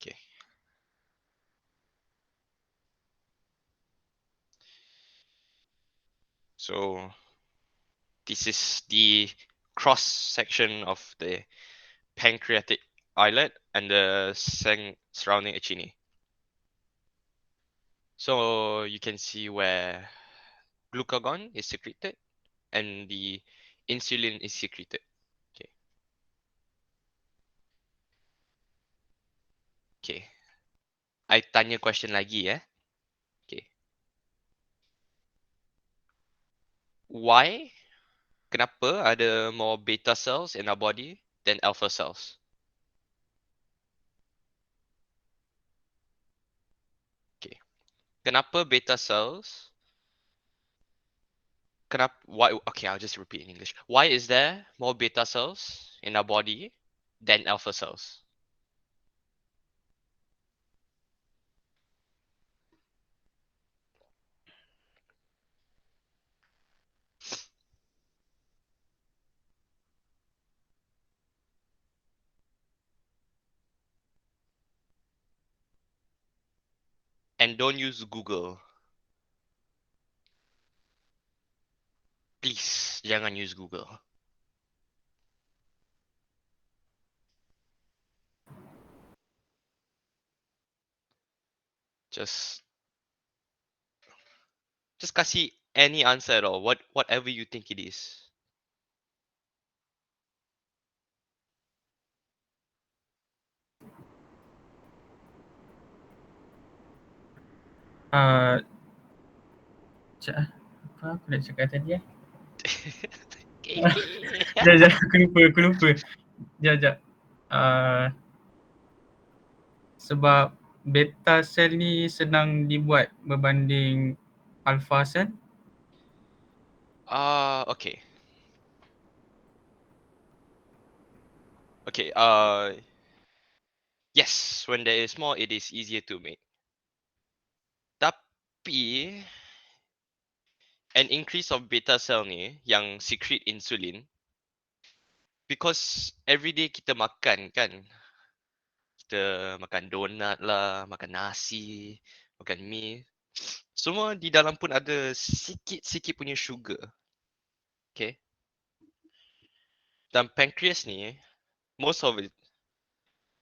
Okay, so this is the cross section of the pancreatic islet and the surrounding achini. So you can see where glucagon is secreted and the insulin is secreted. Okay. Okay. I tanya question lagi ya. Okay. Why? Kenapa ada more beta cells in our body than alpha cells? Okay. Kenapa beta cells? Kenapa? Why? Okay, I'll just repeat in English. Why is there more beta cells in our body than alpha cells? And don't use Google. Please, jangan use Google. Just kasih any answer at all. Whatever you think it is. Sekejap apa aku nak cakap tadi Okay. Sekejap, aku lupa. Sekejap. Sebab beta cell ni senang dibuat berbanding alpha cell. Okay. Okay, yes, when there is more, it is easier to make. Tapi, an increase of beta cell ni yang secrete insulin, because everyday kita makan kan, kita makan donat lah, makan nasi, makan mie, semua di dalam pun ada sikit-sikit punya sugar. Okay. Dan pancreas ni, most of it,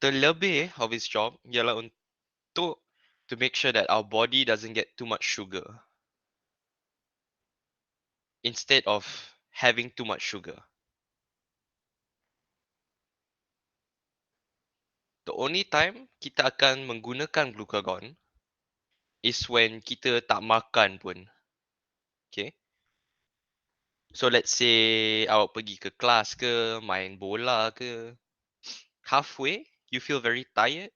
terlebih of its job ialah untuk to make sure that our body doesn't get too much sugar instead of having too much sugar. The only time kita akan menggunakan glucagon is when kita tak makan pun. Okay. So let's say awak pergi ke kelas ke, main bola ke, halfway you feel very tired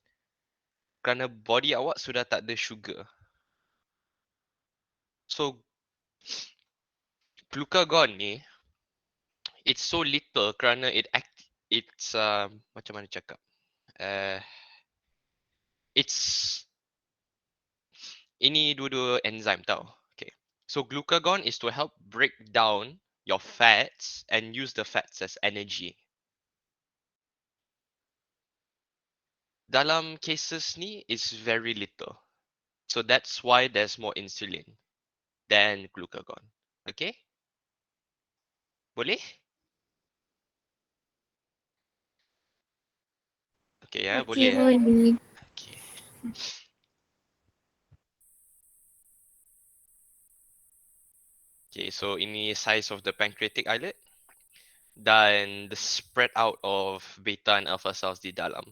kerana body awak sudah tak ada sugar. So glucagon ni, it's so little kerana it's macam mana cakap? It's ini dua-dua enzyme tau. Okay. So glucagon is to help break down your fats and use the fats as energy. Dalam cases ni, it's very little. So that's why there's more insulin. then glucagon. Okay? Boleh? Okay ya, boleh ya. Boleh. Okay. Okay, so ini size of the pancreatic islet dan the spread out of beta and alpha cells di dalam.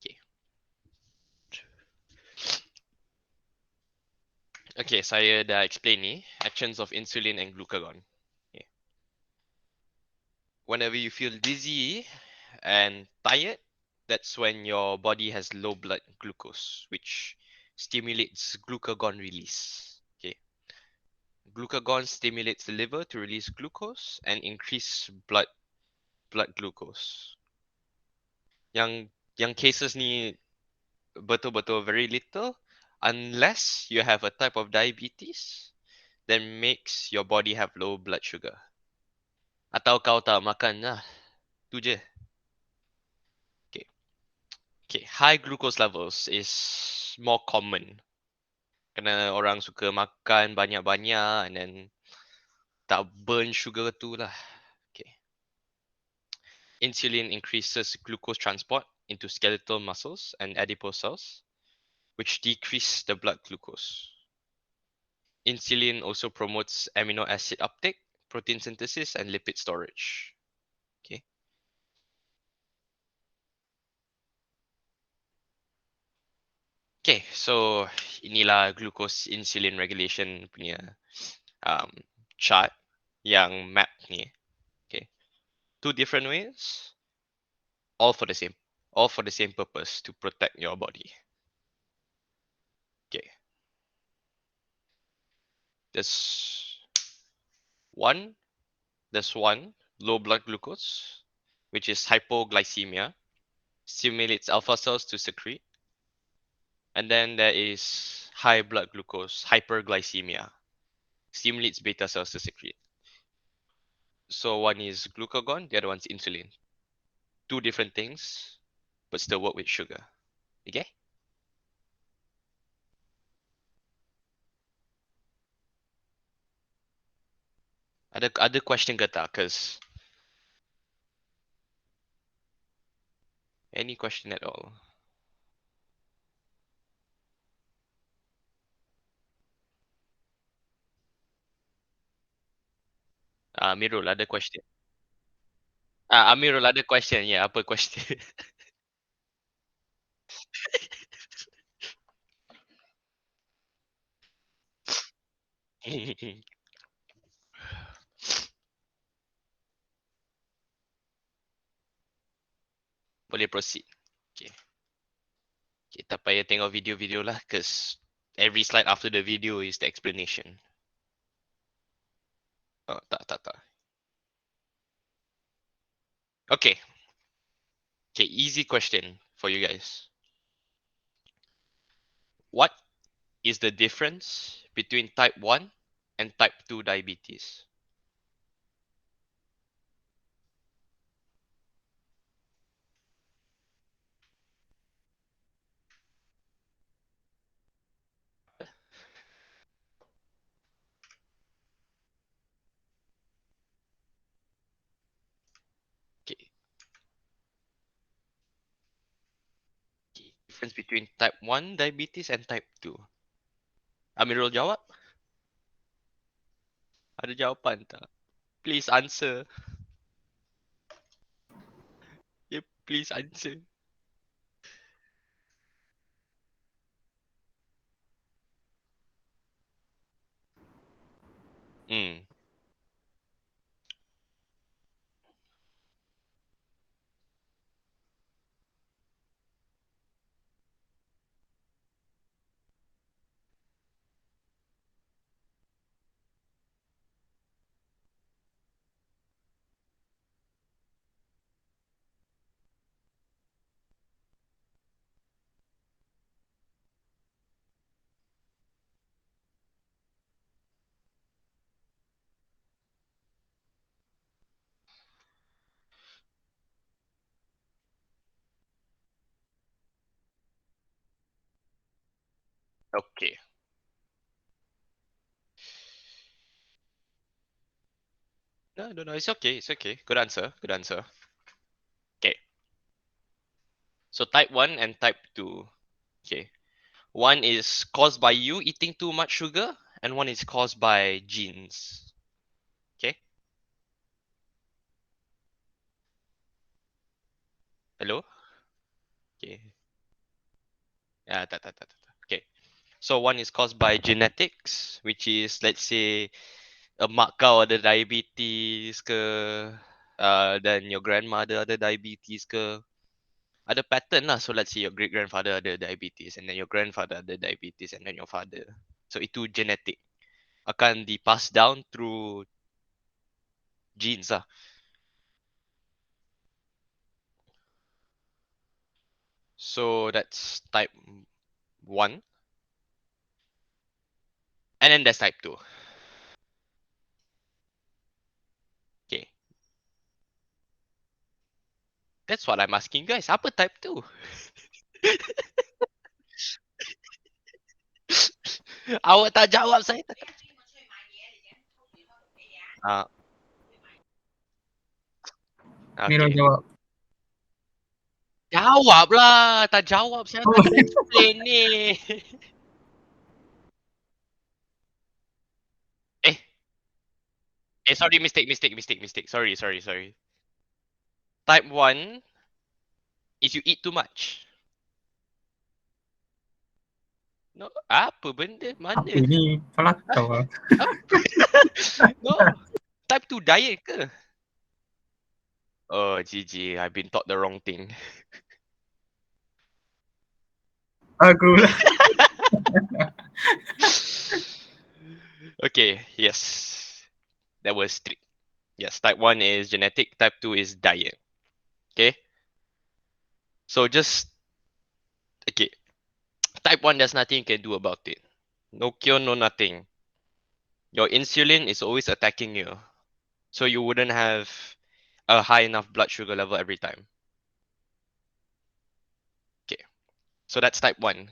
Okay. Okay, saya dah explain ni actions of insulin and glucagon. Okay. Whenever you feel dizzy and tired, that's when your body has low blood glucose, which stimulates glucagon release. Okay. Glucagon stimulates the liver to release glucose and increase blood glucose. Yang cases ni betul-betul very little unless you have a type of diabetes that makes your body have low blood sugar. Atau kau tak makan lah. Tu je. Okay. Okay, high glucose levels is more common. Kerana orang suka makan banyak-banyak and then tak burn sugar tu lah. Okay. Insulin increases glucose transport into skeletal muscles and adipose cells, which decrease the blood glucose. Insulin also promotes amino acid uptake, protein synthesis, and lipid storage. Okay. Okay, so inilah glucose insulin regulation punya chart yang map ni. Okay. Two different ways, all for the same purpose, to protect your body. Okay. There's one low blood glucose, which is hypoglycemia, stimulates alpha cells to secrete. And then there is high blood glucose, hyperglycemia, stimulates beta cells to secrete. So one is glucagon, the other one's insulin. Two different things, but still work with sugar. Okay? Ada question ke tak? Cause any question at all? Amirul ada question. Amirul ada question. Ya, apa question? Boleh proceed. Okay. Okay, tak payah tengok video-video lah, cause every slide after the video is the explanation. Oh, tak. Okay. Okay, easy question for you guys. What is the difference between type 1 and type 2 diabetes? Okay. Okay. Difference between type 1 diabetes and type 2. Amirul jawab? Ada jawapan tak? Please answer. Yeah, please answer. Hmm. Okay. No, it's okay. It's okay. Good answer. Good answer. Okay. So type 1 and type 2. Okay. One is caused by you eating too much sugar, and one is caused by genes. Okay. Hello? Okay. Okay. So one is caused by genetics, which is, let's say, mak kau ada diabetes ke, dan your grandmother ada diabetes ke. Ada pattern lah. So let's say your great grandfather ada diabetes, and then your grandfather ada diabetes, and then your father. So itu genetic. Akan di pass down through genes lah. So that's type 1. And then there's type 2. Okay. That's what I'm asking guys. Apa type 2? Awak tak jawab, saya tak. Ah, Miro okay. jawab. Jawab lah. Tak jawab. Saya Oh. tadi explain ni. Sorry. Mistake. Sorry. Type 1 is you eat too much. No, apa benda? Apa Mana? ni? Pelakau lah. No. Type 2 diet ke? Oh, GG. I've been taught the wrong thing. Aku lah. Okay, yes. That was 3. Yes, type 1 is genetic, type 2 is diet. Okay? So just, okay. Type 1, there's nothing you can do about it. No cure, no nothing. Your insulin is always attacking you. So you wouldn't have a high enough blood sugar level every time. Okay. So that's type 1.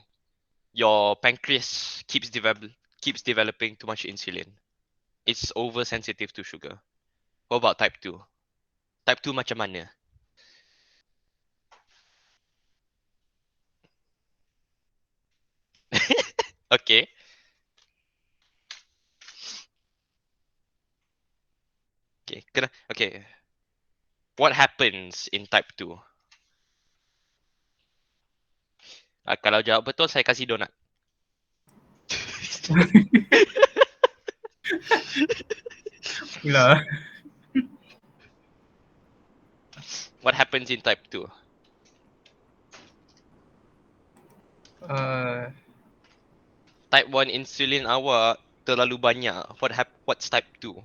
Your pancreas keeps developing too much insulin. It's oversensitive to sugar. What about type 2? Type 2 macam mana? Okay. Okay. What happens in type 2? Kalau jawab betul, saya kasih donat. Pula. What happens in type 2? Type 1 insulin awak terlalu banyak. What's type 2?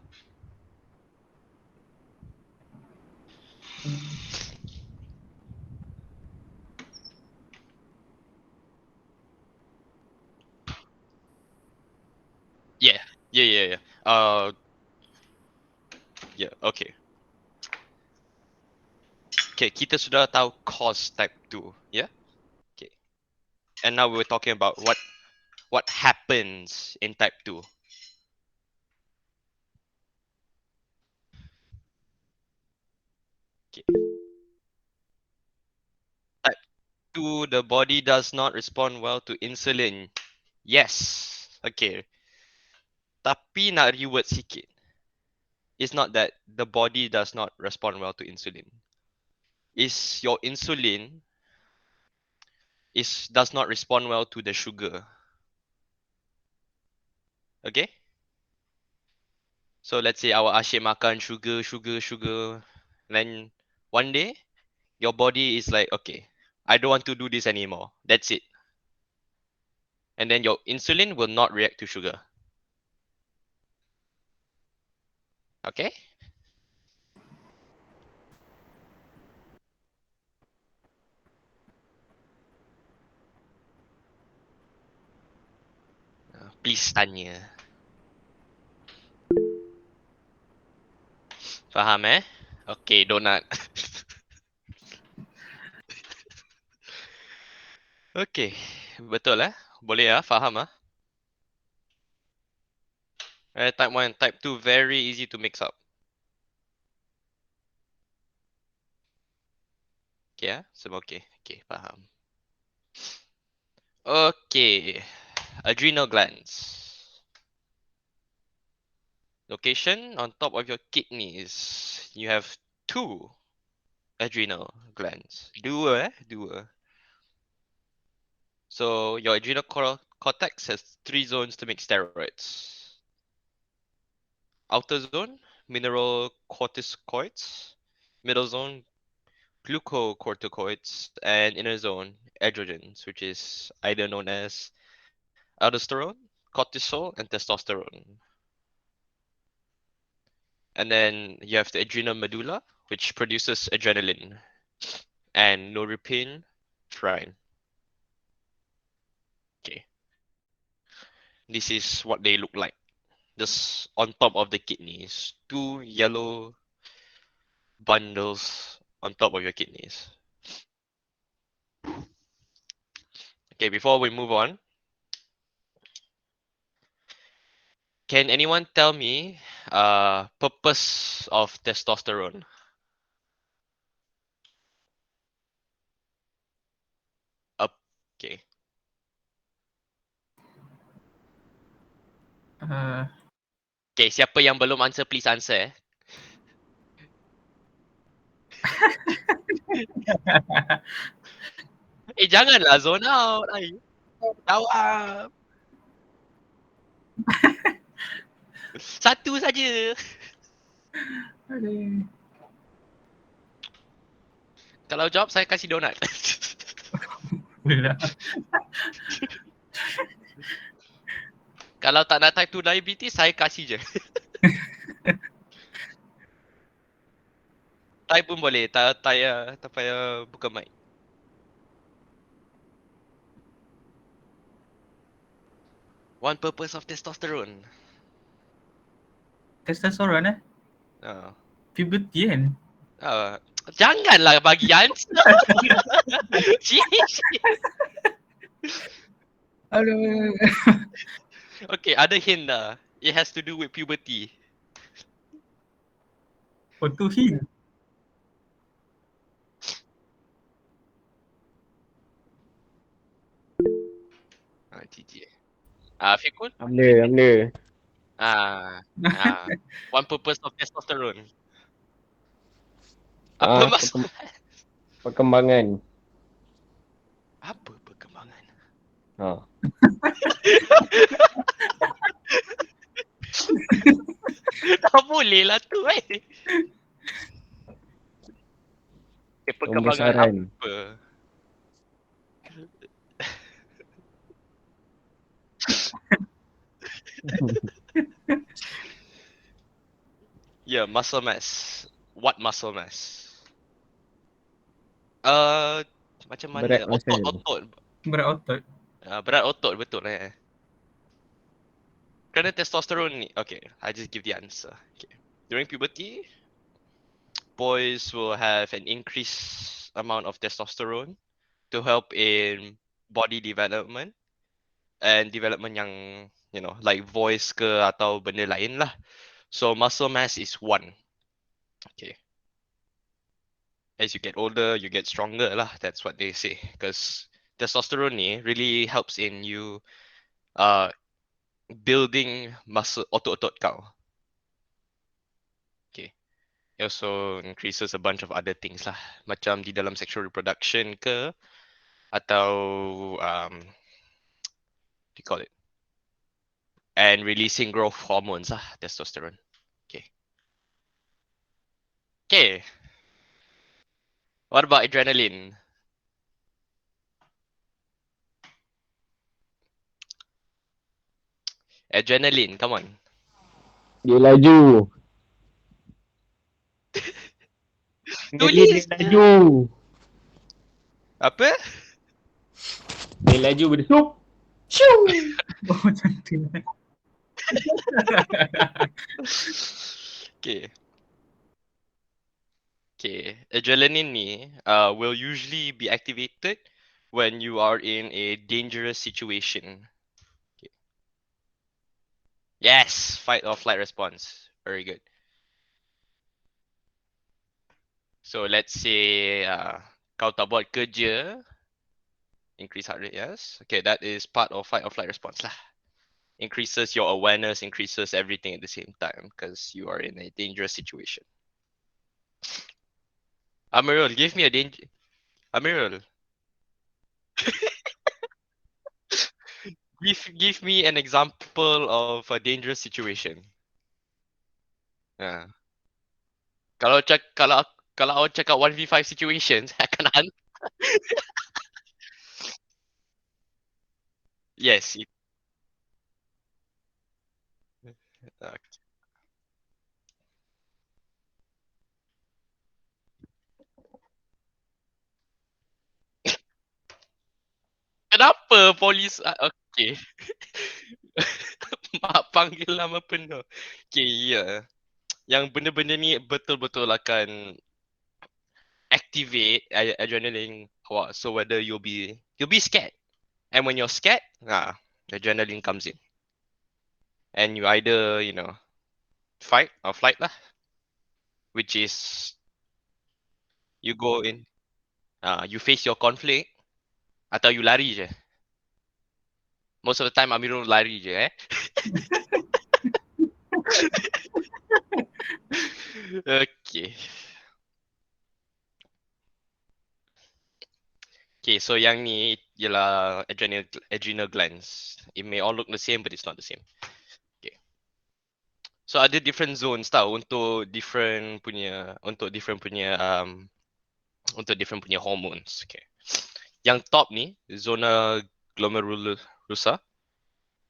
Yeah. Yeah. Yeah, okay. Okay, kita sudah tahu cause type 2, yeah? Okay. And now we're talking about what happens in type 2. Okay. Type 2, the body does not respond well to insulin. Yes. Okay. Tapi nak reword sikit. It's not that the body does not respond well to insulin. Is your insulin does not respond well to the sugar. Okay? So let's say awak asyik makan sugar. Then one day your body is like, okay, I don't want to do this anymore. That's it. And then your insulin will not react to sugar. Okay? Please tanya. Faham Okay, donat. Okay, betul Boleh ya, faham ah? Type 1, type 2 very easy to mix up. Okay ya, semua okay. Okay, faham. Okay, adrenal glands. Location on top of your kidneys. You have 2 adrenal glands. Dua. So your adrenal cortex has 3 zones to make steroids. Outer zone, mineral corticoids. Middle zone, glucocorticoids. And inner zone, androgens, which is either known as aldosterone, cortisol, and testosterone. And then you have the adrenal medulla, which produces adrenaline, and norepinephrine. Okay, this is what they look like. Just on top of the kidneys, 2 yellow bundles on top of your kidneys. Okay, before we move on, can anyone tell me purpose of testosterone? Okay. Okay, siapa yang belum answer, please answer eh. Janganlah zone out. Ay. Jawab. Satu saja. Kalau jawab, saya kasih donat. Pula. Kalau tak nak type 2 diabetes, saya kasih je. Type pun boleh. Tak payah buka mic. One purpose of testosterone. Testosterone Uh, puberty kan? Janganlah bagi answer. Aduh. Okay, ada hint dah. It has to do with puberty. Oh tu hint. GG. Fikun? Amla. One purpose of testosterone. Apa maksud? Perkembangan. Apa perkembangan? Tak boleh lah tu perkembangan Pembesaran. apa? Yeah, muscle mass. What muscle mass? Macam mana? Berat muscle. Otot. Berat otot. Berat otot, betul Kerana testosterone ni. Okay, I just give the answer. Okay. During puberty, boys will have an increased amount of testosterone to help in body development and development yang, you know, like voice ke atau benda lain lah. So muscle mass is 1. Okay. As you get older, you get stronger lah. That's what they say. Because testosterone ni really helps in you building muscle otot-otot kau. Okay. It also increases a bunch of other things lah. Macam di dalam sexual reproduction ke atau what do you call it? And releasing growth hormones lah, testosterone. Okay. Okay. What about adrenaline? Adrenaline, come on. Dia laju. Tulis Dia laju. Apa? Dia laju berdesup. Oh macam tu. Okay. Okay. Adrenaline ni will usually be activated when you are in a dangerous situation. Okay. Yes, fight or flight response. Very good. So let's say kau tak buat kerja, increase heart rate, yes. Okay, that is part of fight or flight response lah. Increases your awareness, increases everything at the same time because you are in a dangerous situation. Amirul, give me a danger. Amirul, give me an example of a dangerous situation. Uh, kalau awak cakap 1v5 situations, akan yes. Uh, kenapa polis? Okay. Mak panggil nama penuh. Okay, ya. Yang benda-benda ni betul-betul akan activate adrenaline awak. So whether you'll be scared. And when you're scared, adrenaline comes in. And you either, fight or flight lah. Which is you go in, you face your conflict atau you lari je. Most of the time Amirul lari je Okay. Okay, so yang ni ialah adrenal glands. It may all look the same, but it's not the same. Okay. So ada different zones tau untuk different punya hormones. Okay. Yang top ni zona glomerulosa.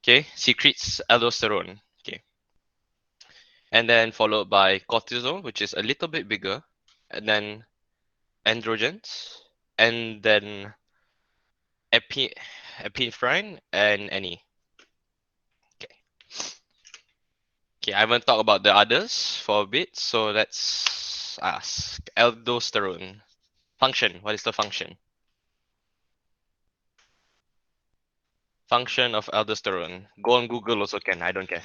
Okay, secretes aldosterone. Okay. And then followed by cortisol, which is a little bit bigger, and then androgens, and then epinephrine and NE. Okay. Okay, I haven't talked about the others for a bit, so let's ask. Aldosterone. Function. What is the function? Function of aldosterone. Go on Google also can, I don't care.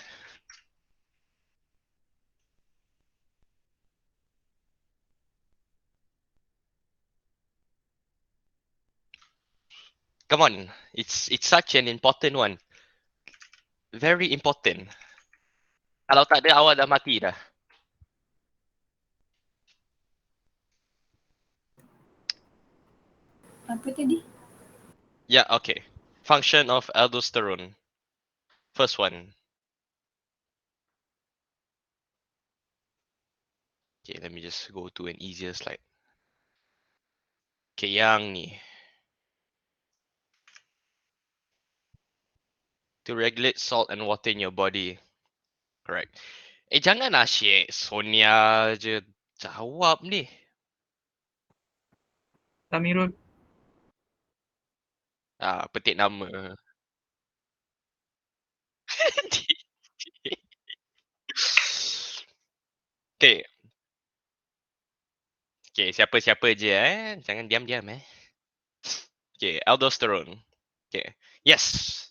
Come on, it's such an important one. Very important. Kalau tak ada awak dah mati dah. Apa tadi? Yeah, okay. Function of aldosterone. First one. Okay, let me just go to an easier slide. Okay, yang ni. To regulate salt and water in your body. Correct. Jangan asyik Sonia je jawab ni. Amirul. Petik nama. Okay. Okay, siapa-siapa je Jangan diam-diam Okay, aldosterone. Okay. Yes.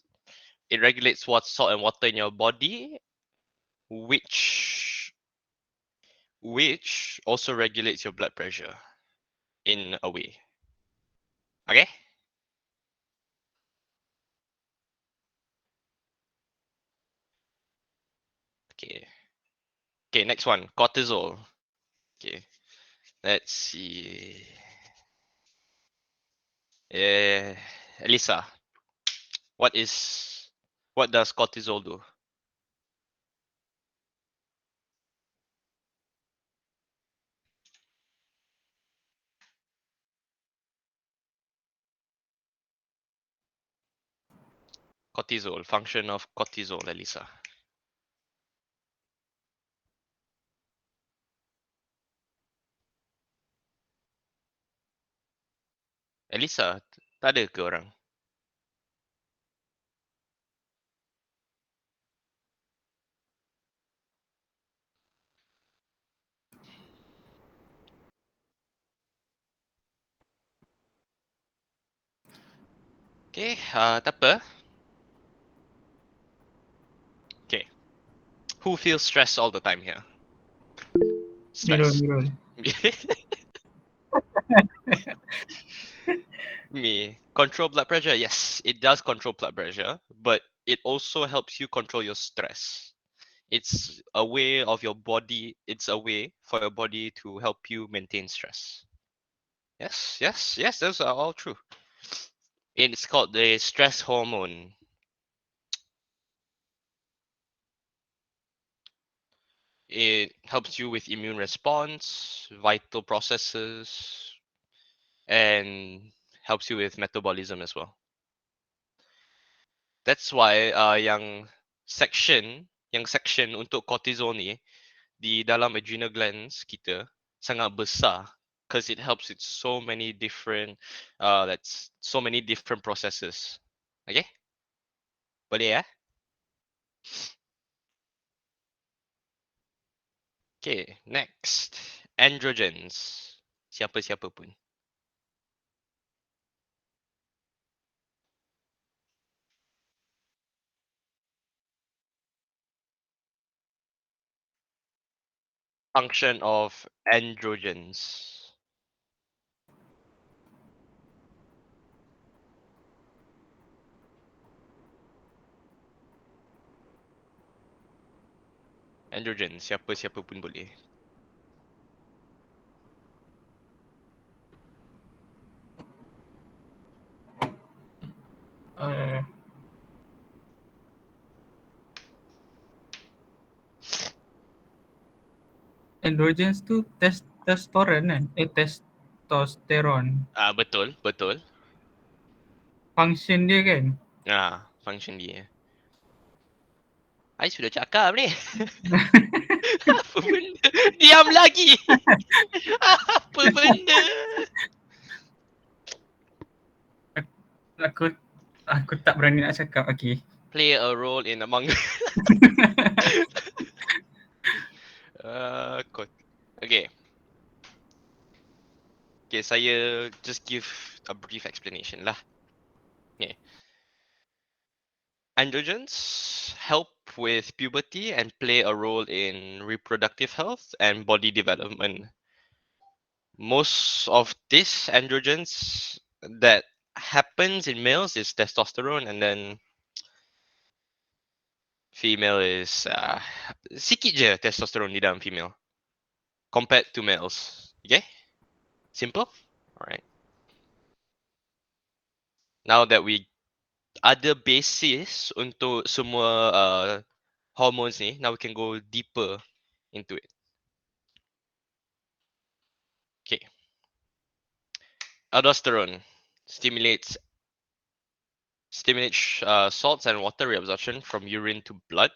It regulates what salt and water in your body, which also regulates your blood pressure in a way. Okay? Okay. Okay, next one. Cortisol. Okay. Let's see. Elisa, what does cortisol do? Cortisol, function of cortisol, Elisa. Elisa, tak ada ke orang? Okay, tak apa. Okay. Who feels stressed all the time here? Stress. Mirul. Me. Control blood pressure. Yes, it does control blood pressure, but it also helps you control your stress. It's a way of your body, it's a way for your body to help you maintain stress. Yes, yes, yes, those are all true. It's called the stress hormone. It helps you with immune response, vital processes, and helps you with metabolism as well. That's why yang section untuk cortisol ni di dalam adrenal glands kita sangat besar because it helps with so many different that's so many different processes. Okay? Boleh ya? Okay, next. Androgens. Siapa-siapa pun. Function of androgens. Androgen, siapa-siapa pun boleh. Androgens tu testosteron kan? Testosteron. Betul, betul. Function dia kan? Function dia. I sudah cakap ni. Apa benda? Diam lagi. Apa benda? Aku tak berani nak cakap. Okay. Play a role in among okay. Okay, saya just give a brief explanation lah. Okay. Androgens help with puberty and play a role in reproductive health and body development. Most of these androgens that happens in males is testosterone, and then female is sikit je testosterone di dalam female compared to males. Okay? Simple? Alright. Now that we ada basis untuk semua hormones ni, now we can go deeper into it. Okay. Aldosterone stimulates salts and water reabsorption from urine to blood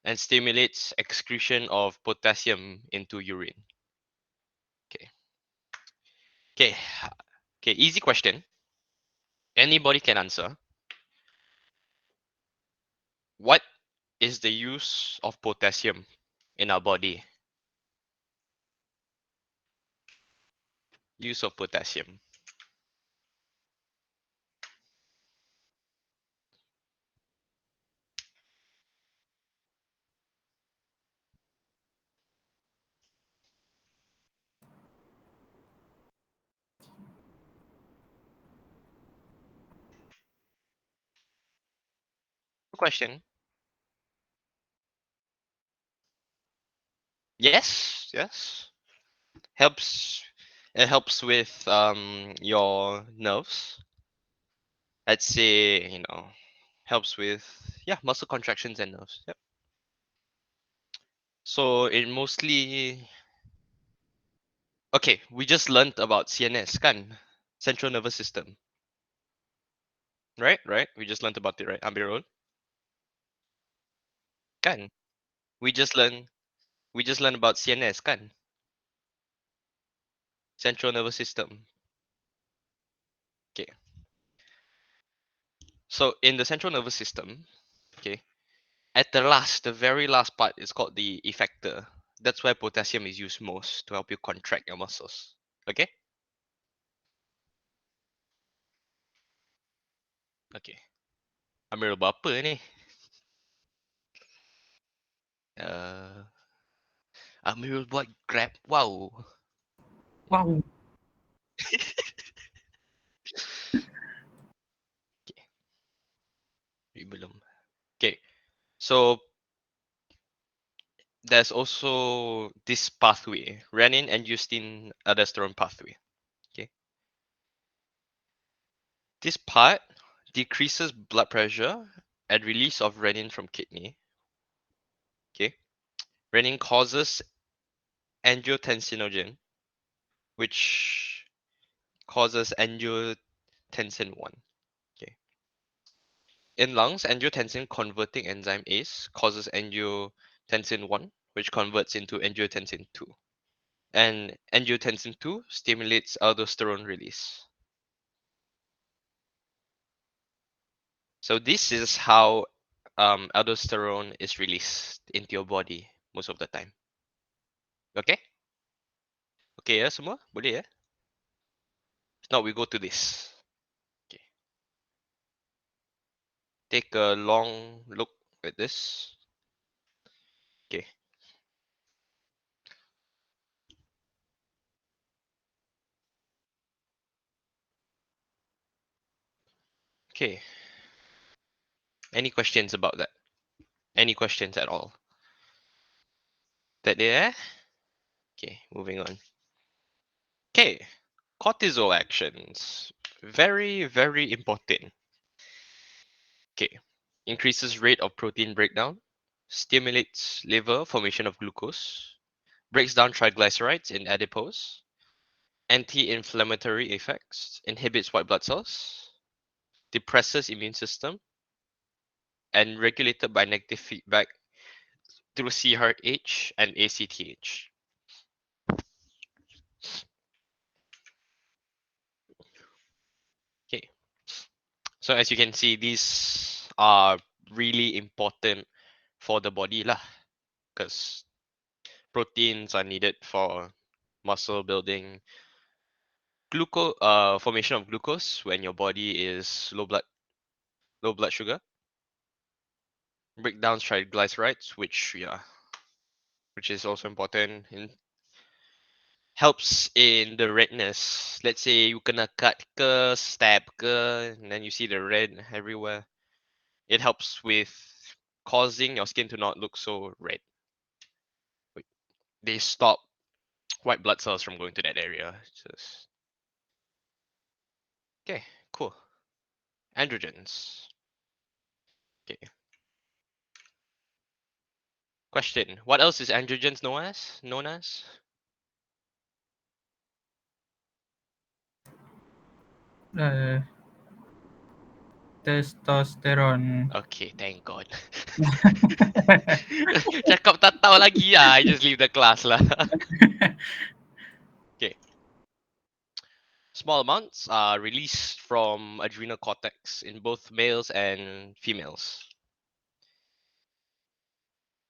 and stimulates excretion of potassium into urine. Okay. Okay. Okay, easy question. Anybody can answer. What is the use of potassium in our body? Use of potassium. Question. Yes, yes. It helps with your nerves. Let's say, helps with muscle contractions and nerves. Yep. So it mostly okay, we just learned about CNS kan? Central nervous system. Right? We just learned about it, right? Amirul? Kan? We just learned about CNS kan? Central nervous system. Okay. So in the central nervous system, okay, at the very last part is called the effector. That's where potassium is used most to help you contract your muscles. Okay? Okay. Ambil buat apa ni? Ambil buat Grab. Wow. Wow. Belum. Okay. So there's also this pathway, renin and angiotensin aldosterone pathway. Okay. This part decreases blood pressure and release of renin from kidney. Okay. Renin causes angiotensinogen, which causes angiotensin 1. Okay. In lungs, angiotensin converting enzyme ACE causes angiotensin 1, which converts into angiotensin 2. And angiotensin 2 stimulates aldosterone release. So this is how aldosterone is released into your body most of the time. Okay? Okay ya semua? Boleh ya? Now we go to this. Okay. Take a long look at this. Okay. Okay. Any questions about that? Any questions at all? That there? Okay, moving on. Okay. Cortisol actions. Very, very important. Okay. Increases rate of protein breakdown. Stimulates liver formation of glucose. Breaks down triglycerides in adipose. Anti-inflammatory effects. Inhibits white blood cells. Depresses immune system. And regulated by negative feedback through CRH and ACTH. Okay. So as you can see, these are really important for the body lah, because proteins are needed for muscle building, formation of glucose when your body is low blood sugar, break down triglycerides, which is also important and helps in the redness. Let's say you kena cut ke, stab ke, and then you see the red everywhere. It helps with causing your skin to not look so red. They stop white blood cells from going to that area. Okay, cool. Androgens. Okay. Question: what else is androgens known as? Testosterone. Okay, thank God. Cakap tak tahu lagi lah. I just leave the class lah. Okay. Small amounts are released from adrenal cortex in both males and females.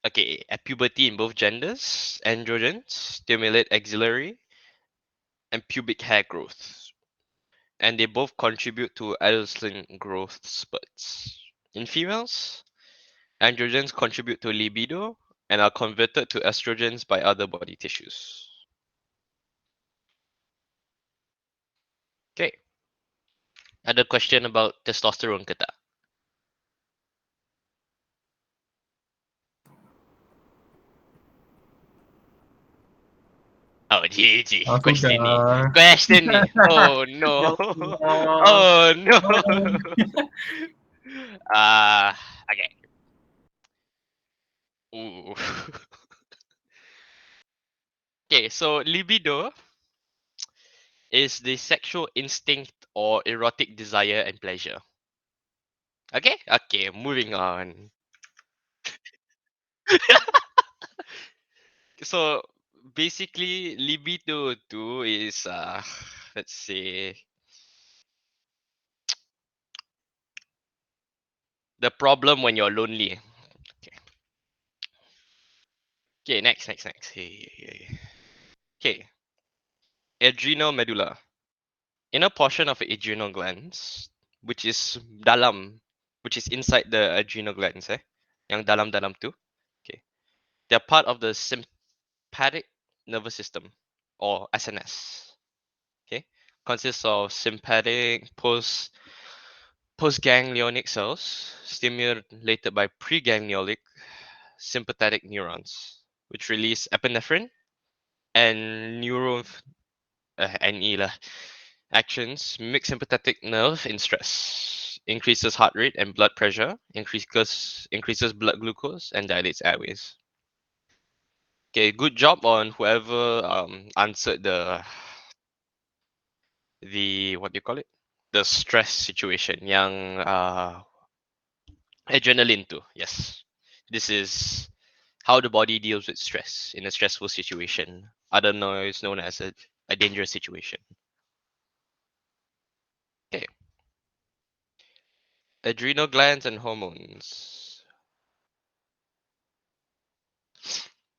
Okay, at puberty in both genders, androgens stimulate axillary and pubic hair growth, and they both contribute to adolescent growth spurts. In females, androgens contribute to libido and are converted to estrogens by other body tissues. Okay. Ada question about testosterone ke tak? Oh, GG. Oh, Question ni. sudah. Question ni. Oh no. Ya Allah. Oh no. Okay. Ooh. Okay, so libido is the sexual instinct or erotic desire and pleasure. Okay? Okay, moving on. So basically libido too is let's say the problem when you're lonely. Okay. Okay, next. Hey. Okay. Adrenal medulla. Inner portion of adrenal glands which is dalam, which is inside the adrenal glands, yang dalam-dalam tu. Okay. They're part of the sympathetic nervous system, or SNS. Okay. Consists of sympathetic postganglionic cells stimulated by preganglionic sympathetic neurons, which release epinephrine and NE lah, actions mimic sympathetic nerve in stress, increases heart rate and blood pressure, increases blood glucose, and dilates airways. Okay, good job on whoever answered the what do you call it? The stress situation yang adrenaline too. Yes. This is how the body deals with stress in a stressful situation, otherwise known as a dangerous situation. Okay. Adrenal glands and hormones.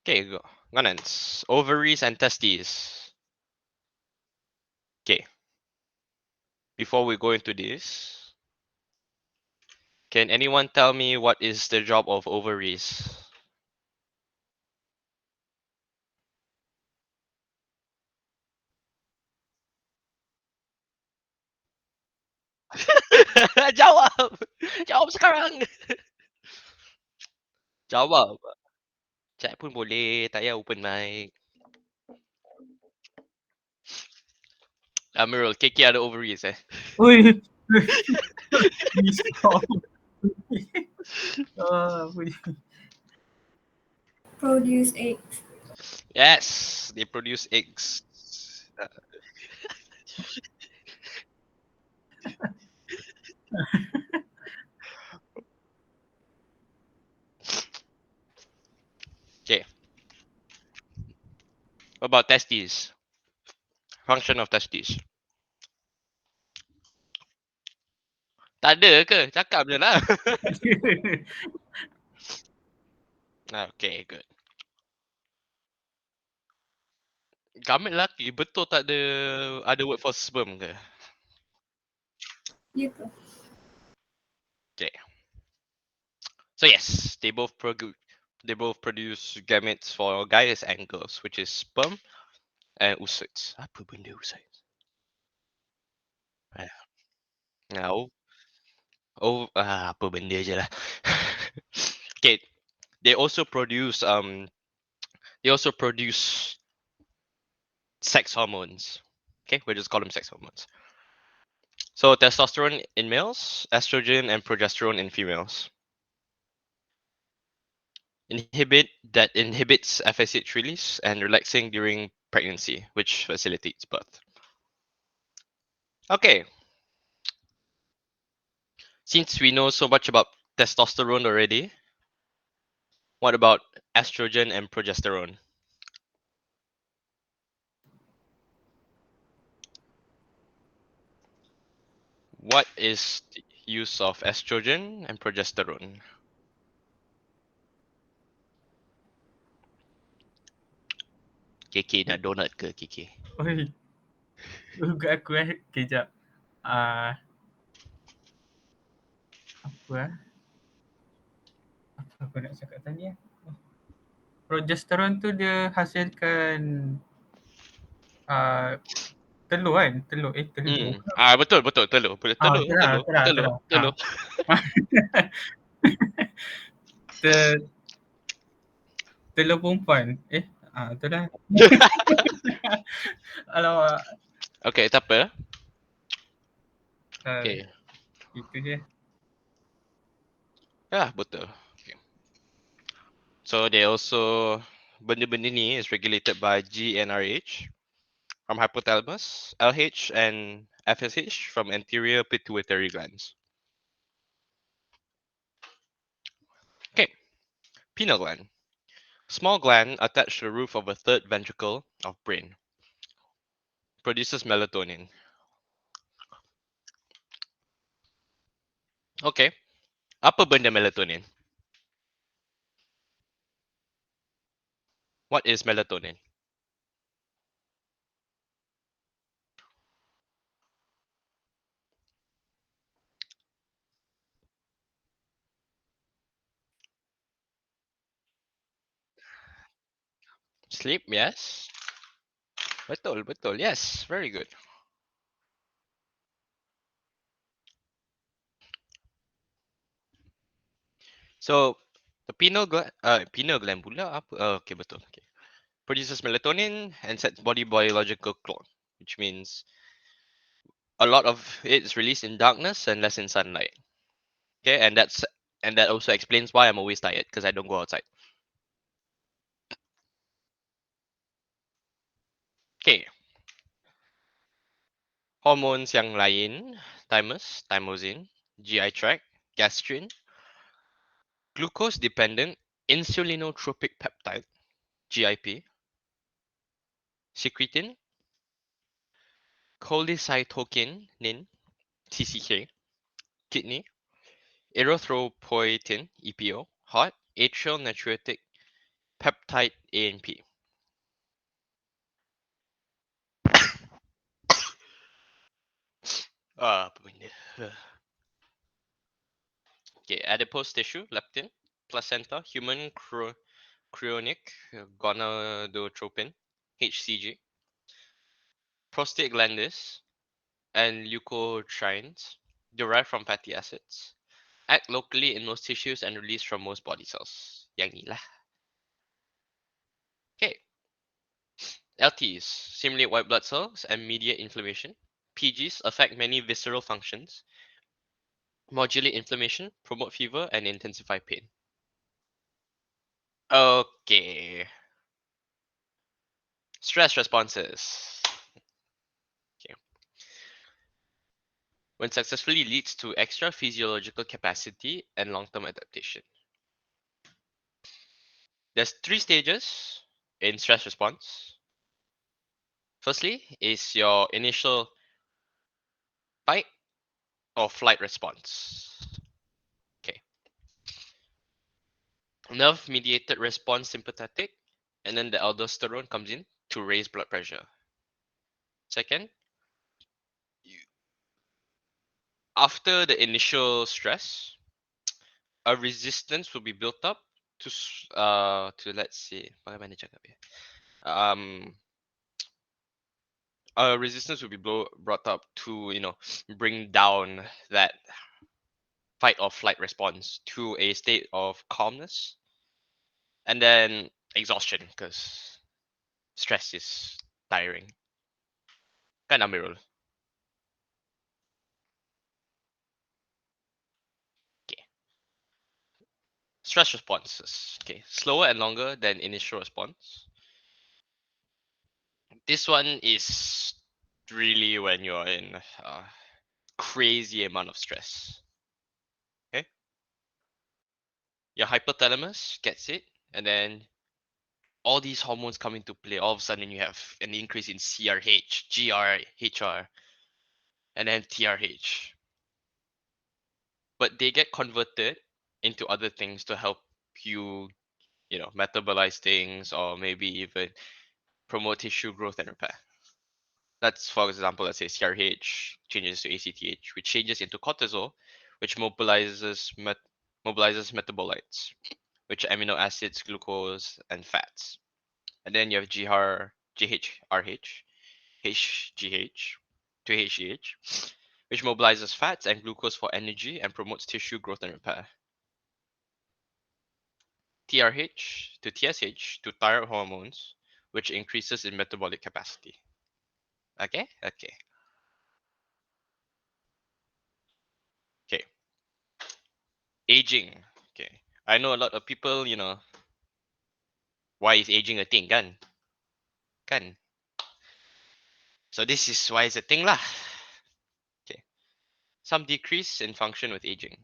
Okay, go. Ganans. Ovaries and testes. Okay. Before we go into this, can anyone tell me what is the job of ovaries? Jawab! Jawab sekarang! Jawab. Chat pun boleh, tak payah open mic. Amirul, KK ada ovaries Oi. Risau. Apa ni? Produce eggs. Yes, they produce eggs. Okay. What about testes? Function of testes. Tak ada ke? Cakap je lah. Okay, good. Kami lelaki, betul tak ada word for sperm ke? Ya ke? Okay. So yes, they both produce gametes for guys and girls, which is sperm and oocytes. Apa benda oocytes? Now, apa benda je lah. Okay, they also produce sex hormones. Okay, we'll just call them sex hormones. So testosterone in males, estrogen and progesterone in females. Inhibits FSH release and relaxing during pregnancy, which facilitates birth. Okay. Since we know so much about testosterone already, what about estrogen and progesterone? What is the use of estrogen and progesterone? KK nak donut ke KK? Oi. Juga aku kejap. Apa Apa aku nak cakap tadi Progesterone tu dia hasilkan telur kan? Telur. Telur. Betul telur. Telur. Telur perempuan. Betul lah. Alamak. Okay, tak apa. Okay. Itu je. Yeah, betul. Okay. So they also benda-benda ni is regulated by GnRH from hypothalamus, LH and FSH from anterior pituitary glands. Okay, pineal gland. Small gland attached to the roof of a third ventricle of brain. Produces melatonin. Okay, apa benda melatonin? What is melatonin? Sleep, yes. Betul, betul. Yes, very good. So, the pineal gland pula apa? Okay, betul. Okay. Produces melatonin and sets body biological clock, which means a lot of it is released in darkness and less in sunlight. Okay, and that also explains why I'm always tired because I don't go outside. Okay. Hormones yang lain, thymus, thymosin, GI tract, gastrin, glucose dependent insulinotropic peptide, GIP, secretin, cholecytokinin, TCK, kidney, erythropoietin, EPO, heart, atrial natriuretic peptide, ANP. Apa benda? Okay, adipose tissue, leptin, placenta, human chorionic gonadotropin, HCG, prostate glandis, and leukotrienes derived from fatty acids, act locally in most tissues and release from most body cells. Yang ni lah. Okay. LTs stimulate white blood cells and mediate inflammation. PGs affect many visceral functions, modulate inflammation, promote fever, and intensify pain. Okay. Stress responses. Okay. When successfully leads to extra physiological capacity and long-term adaptation. There's 3 stages in stress response. Firstly is your initial fight or flight response. Okay. Nerve mediated response sympathetic, and then the aldosterone comes in to raise blood pressure. Second, after the initial stress, a resistance will be built up to let's see, bagaimana cakap ya? A resistance will be brought up to bring down that fight or flight response to a state of calmness, and then exhaustion because stress is tiring. Kan Amirul? Okay. Stress responses. Okay, slower and longer than initial response. This one is really when you're in a crazy amount of stress. Okay, your hypothalamus gets it, and then all these hormones come into play. All of a sudden, you have an increase in CRH, GR, HR, and then TRH. But they get converted into other things to help you, metabolize things, or maybe even promote tissue growth and repair. That's, for example, let's say CRH changes to ACTH, which changes into cortisol, which mobilizes metabolites, which are amino acids, glucose, and fats. And then you have GHRH, HGH, to HGH, which mobilizes fats and glucose for energy and promotes tissue growth and repair. TRH to TSH to thyroid hormones, which increases in metabolic capacity. Okay? Okay. Okay. Aging. Okay. I know a lot of people, why is aging a thing, kan? Kan? So this is why it's a thing lah. Okay. Some decrease in function with aging.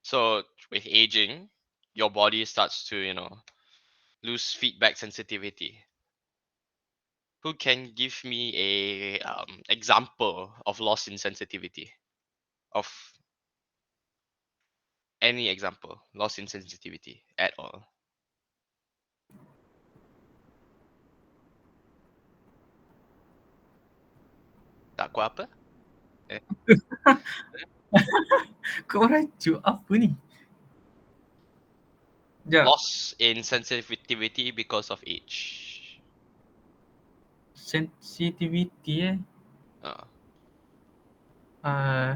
So with aging, your body starts to, lose feedback sensitivity. Who can give me a example of loss in sensitivity? Of any example, loss in sensitivity at all? Tak kuat apa? Kau rajuk apa ni? Sekejap. Loss in sensitivity because of age. Sensitivity Ah,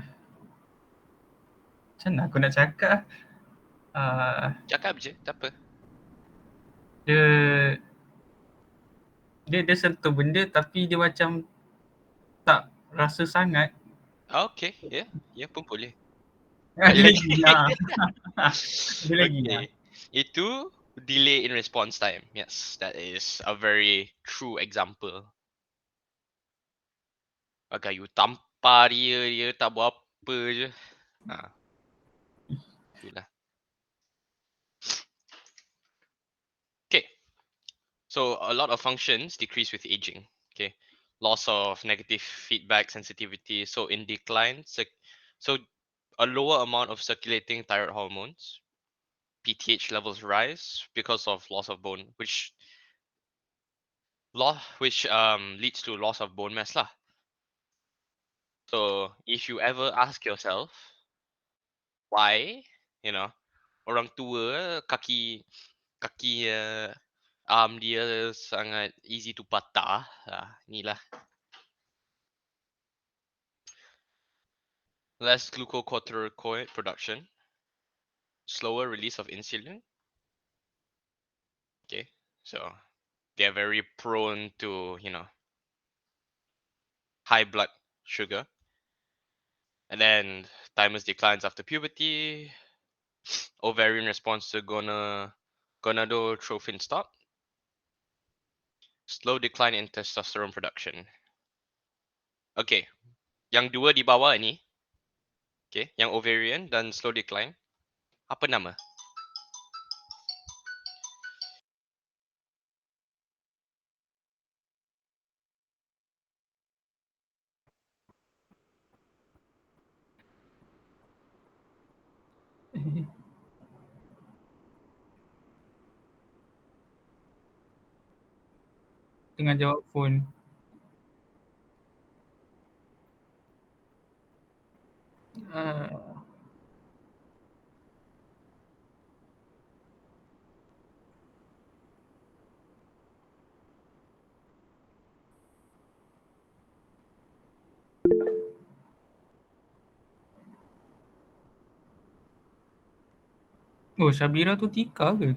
macam mana aku nak cakap? cakap je, tak apa. Dia dia sentuh benda tapi dia macam tak rasa sangat. Okay, ya, ya pun boleh. Ada Balik lagi. lagi. Ada lagi. Okay. Itu delay in response time. Yes, that is a very true example. Agak you tampar dia tak buat apa je. Itulah. Okay. So a lot of functions decrease with aging. Okay. Loss of negative feedback sensitivity. So in decline, so a lower amount of circulating thyroid hormones. PTH levels rise because of loss of bone, which leads to loss of bone mass lah. So if you ever ask yourself why, you know, orang tua kaki arm dia sangat easy to patah, inilah. Less glucocorticoid production, slower release of insulin. Okay, so they're very prone to, high blood sugar. And then thymus declines after puberty. Ovarian response to gonadotrophin stop. Slow decline in testosterone production. Okay, yang dua di bawah ni, okay, yang ovarian dan slow decline, apa nama? Tengah jawab phone. Oh, Syabira tu Tika ke?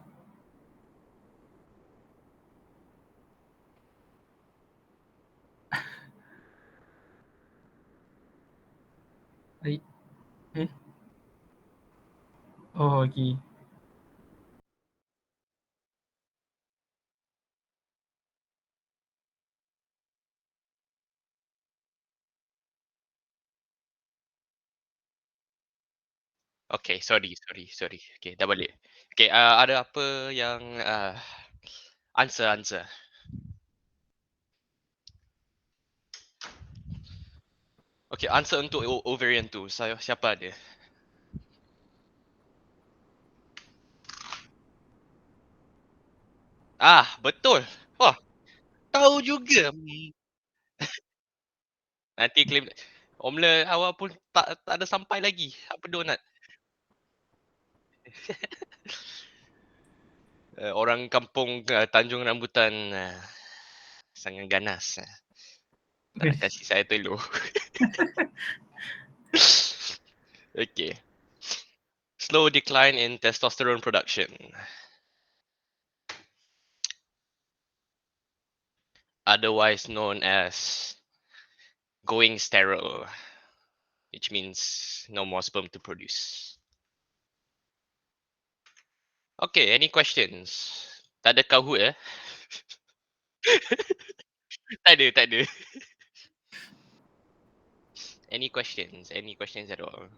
Oh, okey. Okay, sorry. Okay, dah balik. Okay, ada apa yang answer. Okay, answer untuk ovarian tu. Siapa ada? Betul. Wah, tahu juga. Nanti claim. Omla awal pun tak ada sampai lagi. Apa donat? Orang kampung Tanjung Rambutan sangat ganas. Tak nak kasih saya telur. Okay. Slow decline in testosterone production. Otherwise known as going sterile, which means no more sperm to produce. Okay, any questions? Tak ada Kahoot tak ada. Any questions? Any questions at all?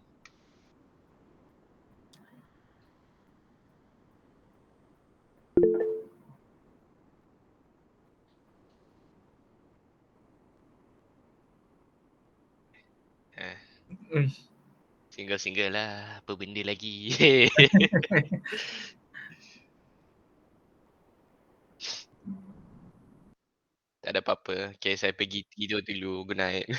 Single lah. Apa benda lagi? Tak ada apa-apa. Okay, saya pergi tidur dulu. Good night.